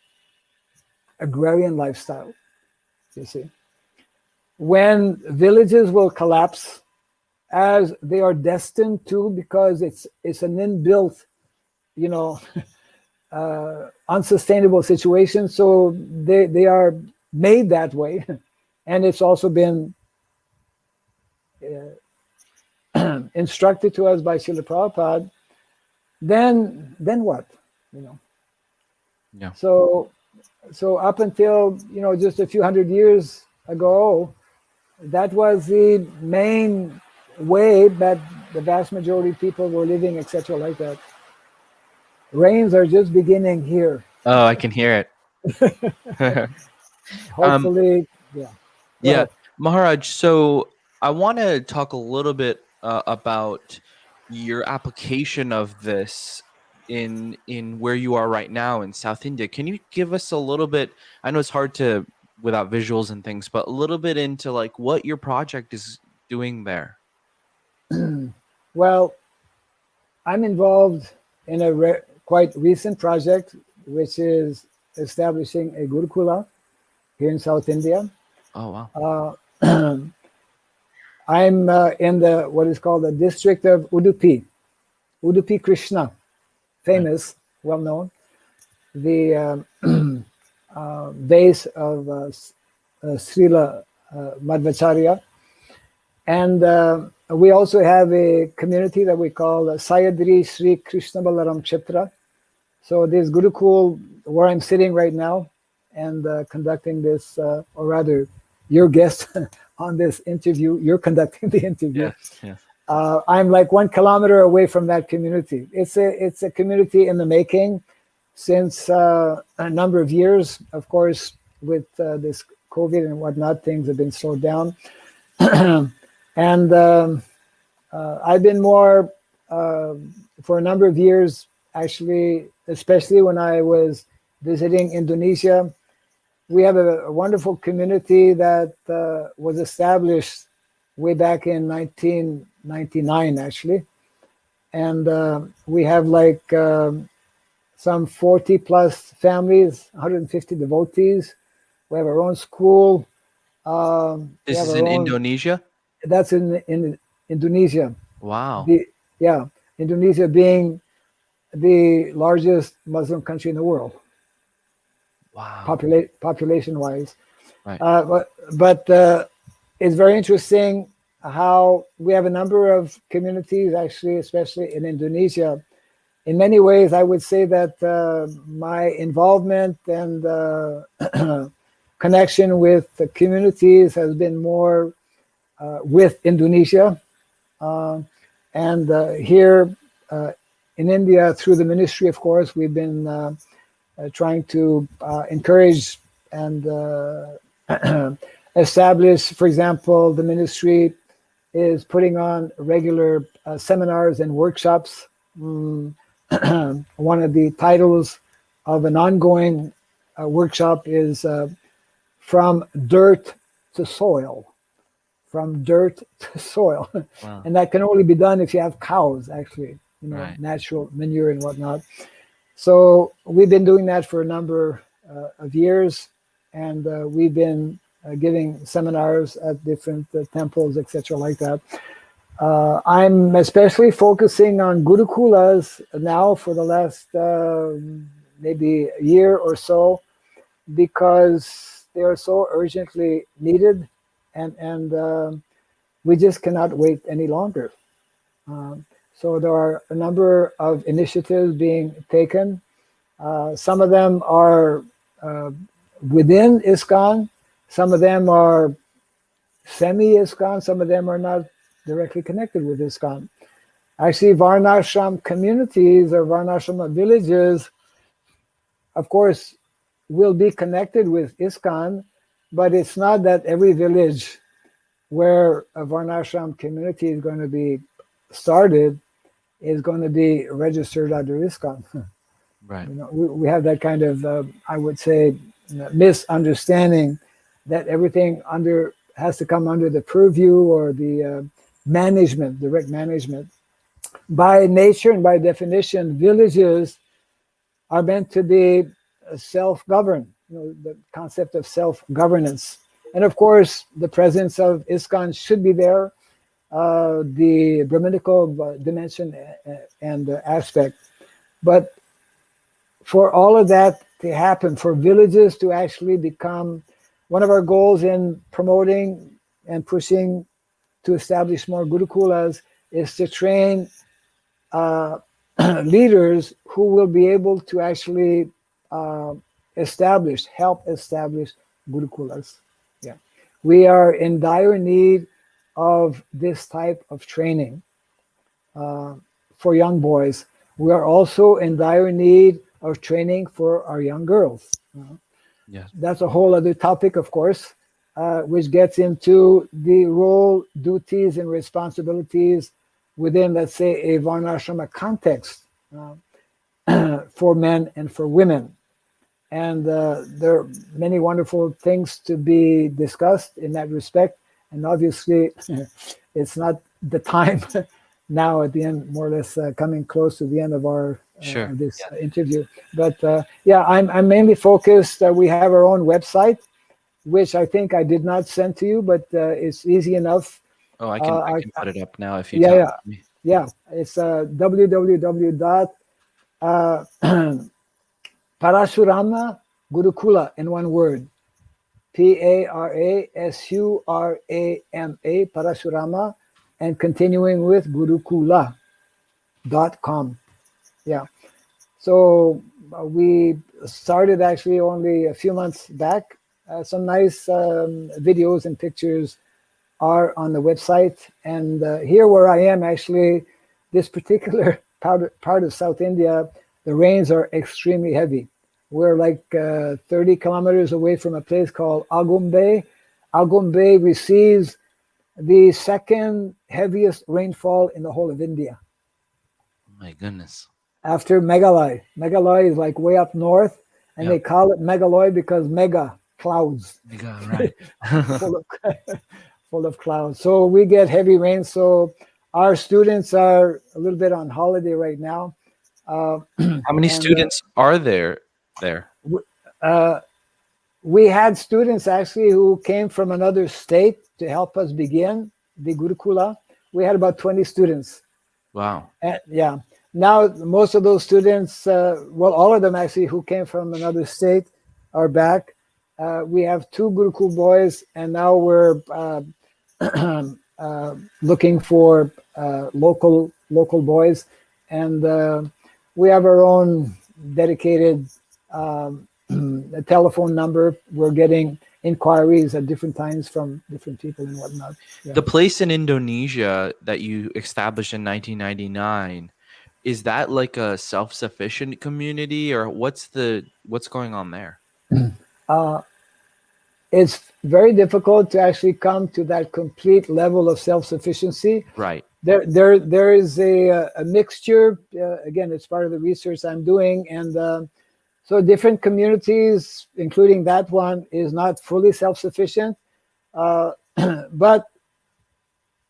agrarian lifestyle, you see. When villages will collapse, as they are destined to, because it's an inbuilt, unsustainable situation, so they are made that way, and it's also been instructed to us by Srila Prabhupada. Then what? Yeah. So up until just a few hundred years ago, that was the main way that the vast majority of people were living, etc., like that. Rains are just beginning here. Oh, I can hear it. Hopefully, yeah. Yeah, Maharaj. So I want to talk a little bit about your application of this in where you are right now in South India. Can you give us a little bit? I know it's hard to without visuals and things, but a little bit into like what your project is doing there. Well, I'm involved in a quite recent project, which is establishing a Gurukula here in South India. Oh wow! I'm in the what is called the district of Udupi, Udupi Krishna, famous, well known, the base of Srila Madhvacharya. And we also have a community that we call Sayadri Sri Krishna Balaram Chitra. So this Gurukul, where I'm sitting right now and conducting this, or rather, your guest on this interview, you're conducting the interview. Yes. I'm like 1 kilometer away from that community. It's a community in the making since a number of years. Of course, with this COVID and whatnot, things have been slowed down. And I've been more, for a number of years, actually, especially when I was visiting Indonesia. We have a wonderful community that was established way back in 1999, actually. And we have like some 40 plus families, 150 devotees. We have our own school. This is in Indonesia? That's in Indonesia. Wow. Indonesia being the largest Muslim country in the world. Wow. Population-wise. Right. But it's very interesting how we have a number of communities, actually, especially in Indonesia. In many ways, I would say that my involvement and connection with the communities has been more with Indonesia. And here in India, through the ministry, of course, we've been trying to encourage and establish, for example, the ministry is putting on regular seminars and workshops. One of the titles of an ongoing workshop is From Dirt to Soil. From dirt to soil. Wow. And that can only be done if you have cows, actually, Right. natural manure and whatnot. So we've been doing that for a number of years, and we've been giving seminars at different temples, etc., like that. I'm especially focusing on Gurukulas now for the last maybe a year or so, because they are so urgently needed, and we just cannot wait any longer. So there are a number of initiatives being taken. Some of them are within ISKCON, some of them are semi-ISKCON, some of them are not directly connected with ISKCON. Actually, Varnashram communities or Varnashram villages, of course, will be connected with ISKCON, but it's not that every village where a Varnashram community is going to be started is going to be registered under ISKCON. Right. We have that kind of, I would say, misunderstanding that everything has to come under the purview or the management, direct management. By nature and by definition, villages are meant to be self-governed, the concept of self-governance. And of course, the presence of ISKCON should be there, the Brahminical dimension and aspect. But for all of that to happen, for villages to actually become, one of our goals in promoting and pushing to establish more Gurukulas is to train leaders who will be able to actually help establish Gurukulas. Yeah, we are in dire need of this type of training for young boys. We are also in dire need of training for our young girls. Yes. That's a whole other topic, of course, which gets into the role, duties, and responsibilities within, let's say, a Varnashrama context. for men and for women. And there are many wonderful things to be discussed in that respect. And obviously, it's not the time now at the end, more or less coming close to the end of our Sure. of this interview. But yeah, I'm mainly focused. We have our own website, which I think I did not send to you, but it's easy enough. Oh, I can put it up now if you Yeah, tell yeah. me. Yeah, it's www.Parashurama Gurukula in one word. Parashurama, Parashurama, and continuing with Gurukula.com. Yeah. So we started actually only a few months back. Some nice videos and pictures are on the website. And here where I am, actually, this particular part of South India, the rains are extremely heavy. We're like 30 kilometers away from a place called Agumbe. Agumbe receives the second heaviest rainfall in the whole of India. My goodness. After Meghalaya. Meghalaya is like way up north, and they call it Meghalaya because mega clouds. Mega, right. full of clouds. So we get heavy rain. So our students are a little bit on holiday right now. How many students are there? We had students actually who came from another state to help us begin the Gurukula. We had about 20 students. Wow. Yeah. Now, most of those students, well, all of them actually who came from another state are back. We have 2 Gurukul boys, and now we're looking for local boys. And we have our own dedicated telephone number. We're getting inquiries at different times from different people and whatnot. Yeah. The place in Indonesia that you established in 1999, is that like a self-sufficient community, or what's going on there? It's very difficult to actually come to that complete level of self-sufficiency. Right. There is a mixture. Again, it's part of the research I'm doing, and so different communities, including that one, is not fully self-sufficient. But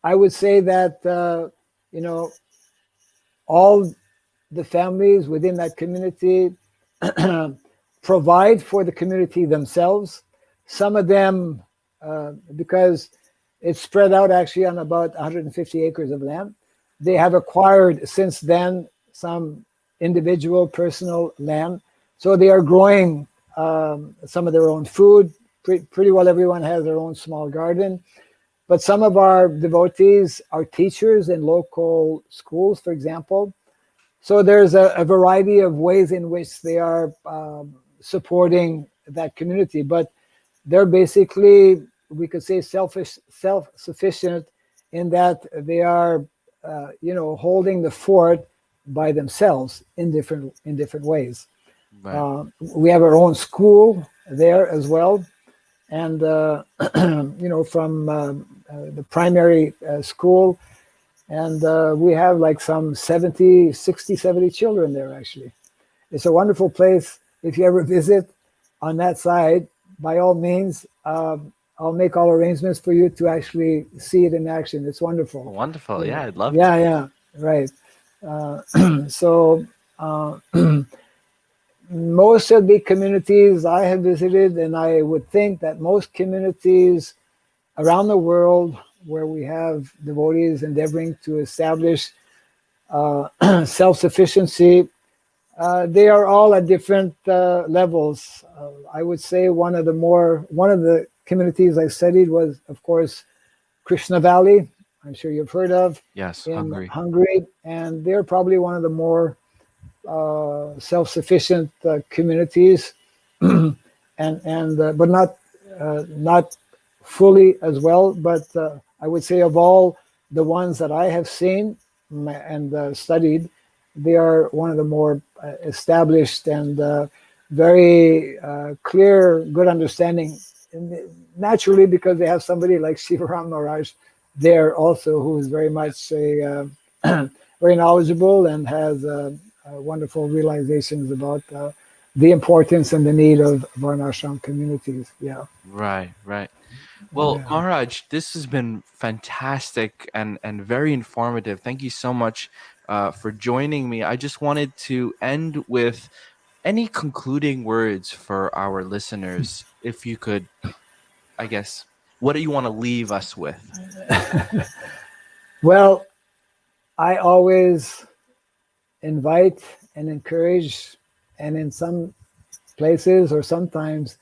I would say that all the families within that community provide for the community themselves. Some of them, because it's spread out actually on about 150 acres of land, they have acquired since then some individual personal land. So they are growing some of their own food. Pretty well everyone has their own small garden. But some of our devotees are teachers in local schools, for example. So there's a variety of ways in which they are supporting that community. But they're basically, we could say, self-sufficient in that they are, holding the fort by themselves in different ways. Right. We have our own school there as well, and from the primary school, and we have like some 70 children there. Actually, it's a wonderful place. If you ever visit on that side, by all means, I'll make all arrangements for you to actually see it in action. It's wonderful. Wonderful. Yeah, I'd love to. Yeah, right. So most of the communities I have visited, and I would think that most communities around the world where we have devotees endeavoring to establish self-sufficiency, they are all at different levels. I would say one of the communities I studied was, of course, Krishna Valley. I'm sure you've heard of. Yes, in Hungary, and they're probably one of the more self-sufficient communities, but not fully as well. But I would say of all the ones that I have seen and studied, they are one of the more established and very clear, good understanding. And naturally, because they have somebody like Shivaram Maharaj there also, who is very much very knowledgeable and has wonderful realizations about the importance and the need of Varnashram communities. Yeah. Right, right. Well, Yeah. Maharaj, this has been fantastic and very informative. Thank you so much for joining me. I just wanted to end with any concluding words for our listeners. If you could, I guess, what do you want to leave us with? Well, I always invite and encourage, and in some places or sometimes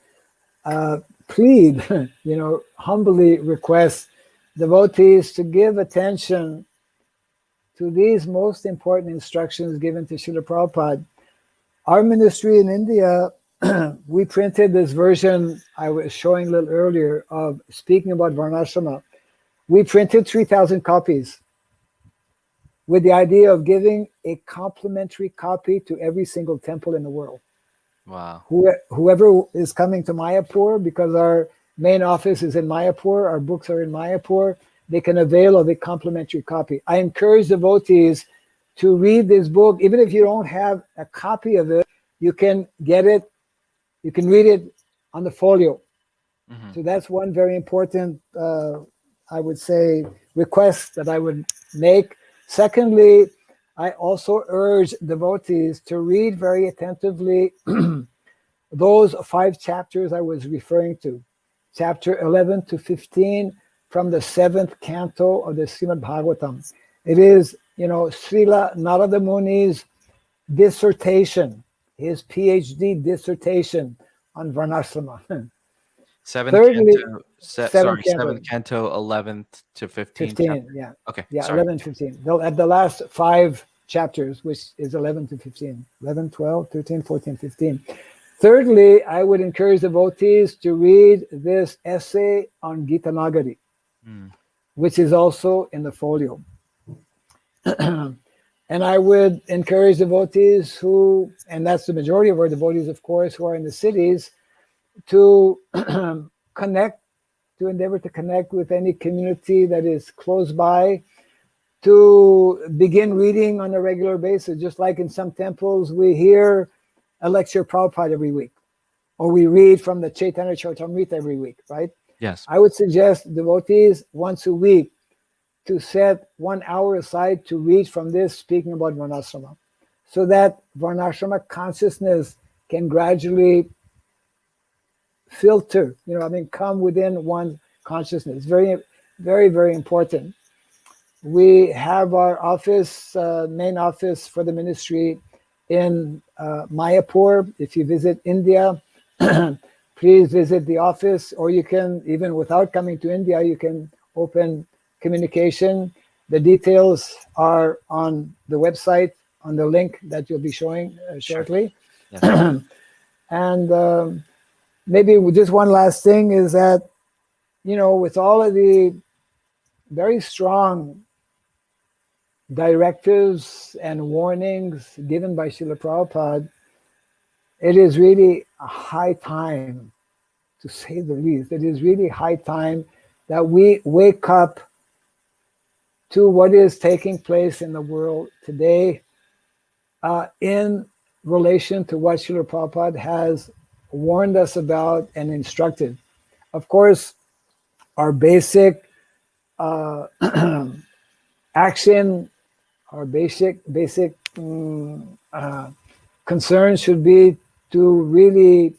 plead, humbly request devotees to give attention to these most important instructions given to Srila Prabhupada. Our ministry in India, we printed this version I was showing a little earlier of speaking about Varnashrama. We printed 3,000 copies with the idea of giving a complimentary copy to every single temple in the world. Wow. Whoever is coming to Mayapur, because our main office is in Mayapur, our books are in Mayapur, they can avail of a complimentary copy. I encourage devotees to read this book. Even if you don't have a copy of it, you can get it, you can read it on the folio. Mm-hmm. So that's one very important, I would say, request that I would make. Secondly, I also urge devotees to read very attentively those 5 chapters I was referring to, chapter 11 to 15 from the 7th canto of the Srimad Bhagavatam. It is, Srila Narada Muni's dissertation, his PhD dissertation on Varnasrama. Thirdly, seventh canto, 11th to 15. 15, yeah. Okay, yeah, sorry. 11, 15. At the last 5 chapters, which is 11 to 15. 11, 12, 13, 14, 15. Thirdly, I would encourage devotees to read this essay on Gita Nagari, which is also in the folio. And I would encourage devotees who, and that's the majority of our devotees, of course, who are in the cities, to endeavor to connect with any community that is close by, to begin reading on a regular basis. Just like in some temples, we hear a lecture of Prabhupada every week, or we read from the Chaitanya Charitamrita every week, right? Yes. I would suggest devotees once a week to set 1 hour aside to read from this, speaking about Varnasrama, so that Varnasrama consciousness can gradually filter, come within one's consciousness. Very, very, very important. We have our office, main office for the ministry in Mayapur. If you visit India, please visit the office, or you can, even without coming to India, you can open communication. The details are on the website, on the link that you'll be showing shortly. Yes. And maybe just one last thing is that, with all of the very strong directives and warnings given by Srila Prabhupada, it is really a high time, to say the least. It is really high time that we wake up to what is taking place in the world today in relation to what Srila Prabhupada has warned us about and instructed. Of course, our basic action, our basic concern should be to really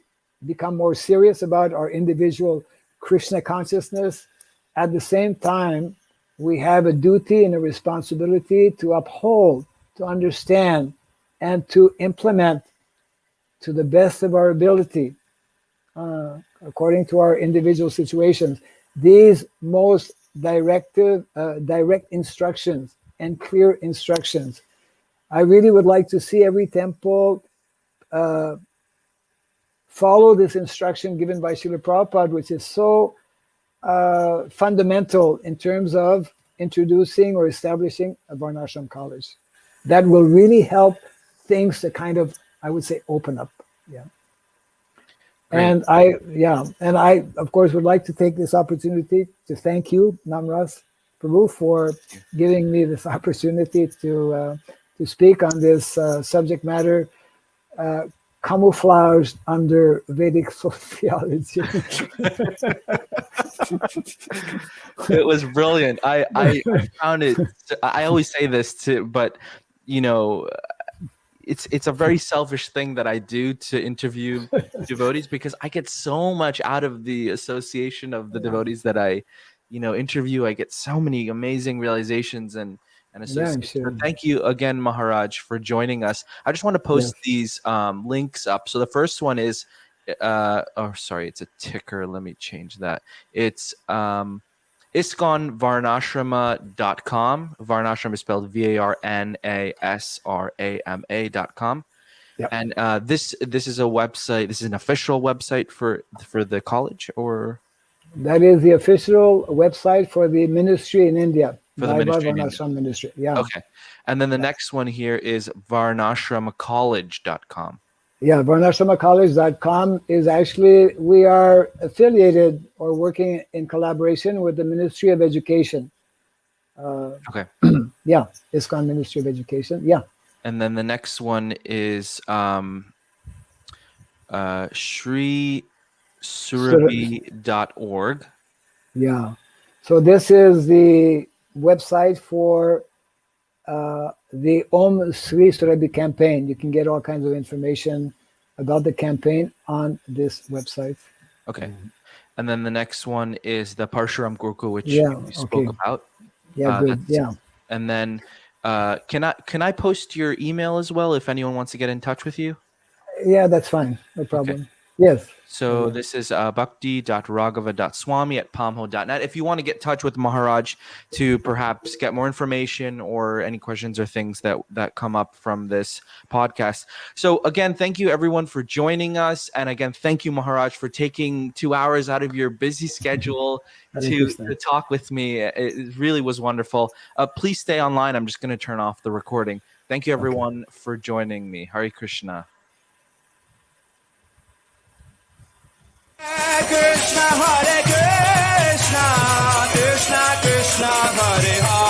become more serious about our individual Krishna consciousness. At the same time, we have a duty and a responsibility to uphold, to understand, and to implement to the best of our ability, according to our individual situations, these most direct instructions and clear instructions. I really would like to see every temple follow this instruction given by Srila Prabhupada, which is so fundamental in terms of introducing or establishing a Varnashram college. That will really help things to kind of, I would say, open up. Yeah. Great. And I, of course, would like to take this opportunity to thank you, Namras Prabhu, for giving me this opportunity to to speak on this subject matter, camouflaged under Vedic sociology. It was brilliant. I found it. I always say this too, but you know, it's a very selfish thing that I do to interview devotees, because I get so much out of the association of the devotees that I, interview. I get so many amazing realizations and associations. Sure. So thank you again, Maharaj, for joining us. I just want to post these links up. So the first one is, it's a ticker. Let me change that. It's ISKCON Varnasrama is spelled VARNASRAMA.com. Yep. And this is a website. This is an official website for the college, or that is the official website for the ministry in India. For the ministry in India. Ministry. Yeah. Okay. And then the next one here is varnasramacollege.com. Yeah, varnasramacollege.com is actually, we are affiliated or working in collaboration with the Ministry of Education. Okay. Yeah, ISKCON Ministry of Education. Yeah. And then the next one is srisurabi.org. Yeah. So this is the website for the Om Sri Surabi campaign. You can get all kinds of information about the campaign on this website. Okay. And then the next one is the Parshuram Gurukul, which you spoke about. Yeah, good. Yeah. And then can I post your email as well if anyone wants to get in touch with you? Yeah, that's fine. No problem. Okay. Yes. So this is bhakti.raghava.swami@palmho.net. If you want to get in touch with Maharaj to perhaps get more information or any questions or things that come up from this podcast. So again, thank you everyone for joining us. And again, thank you, Maharaj, for taking 2 hours out of your busy schedule to talk with me. It really was wonderful. Please stay online. I'm just going to turn off the recording. Thank you everyone for joining me. Hare Krishna. Krishna Hare Krishna, Krishna Krishna Hare Hare.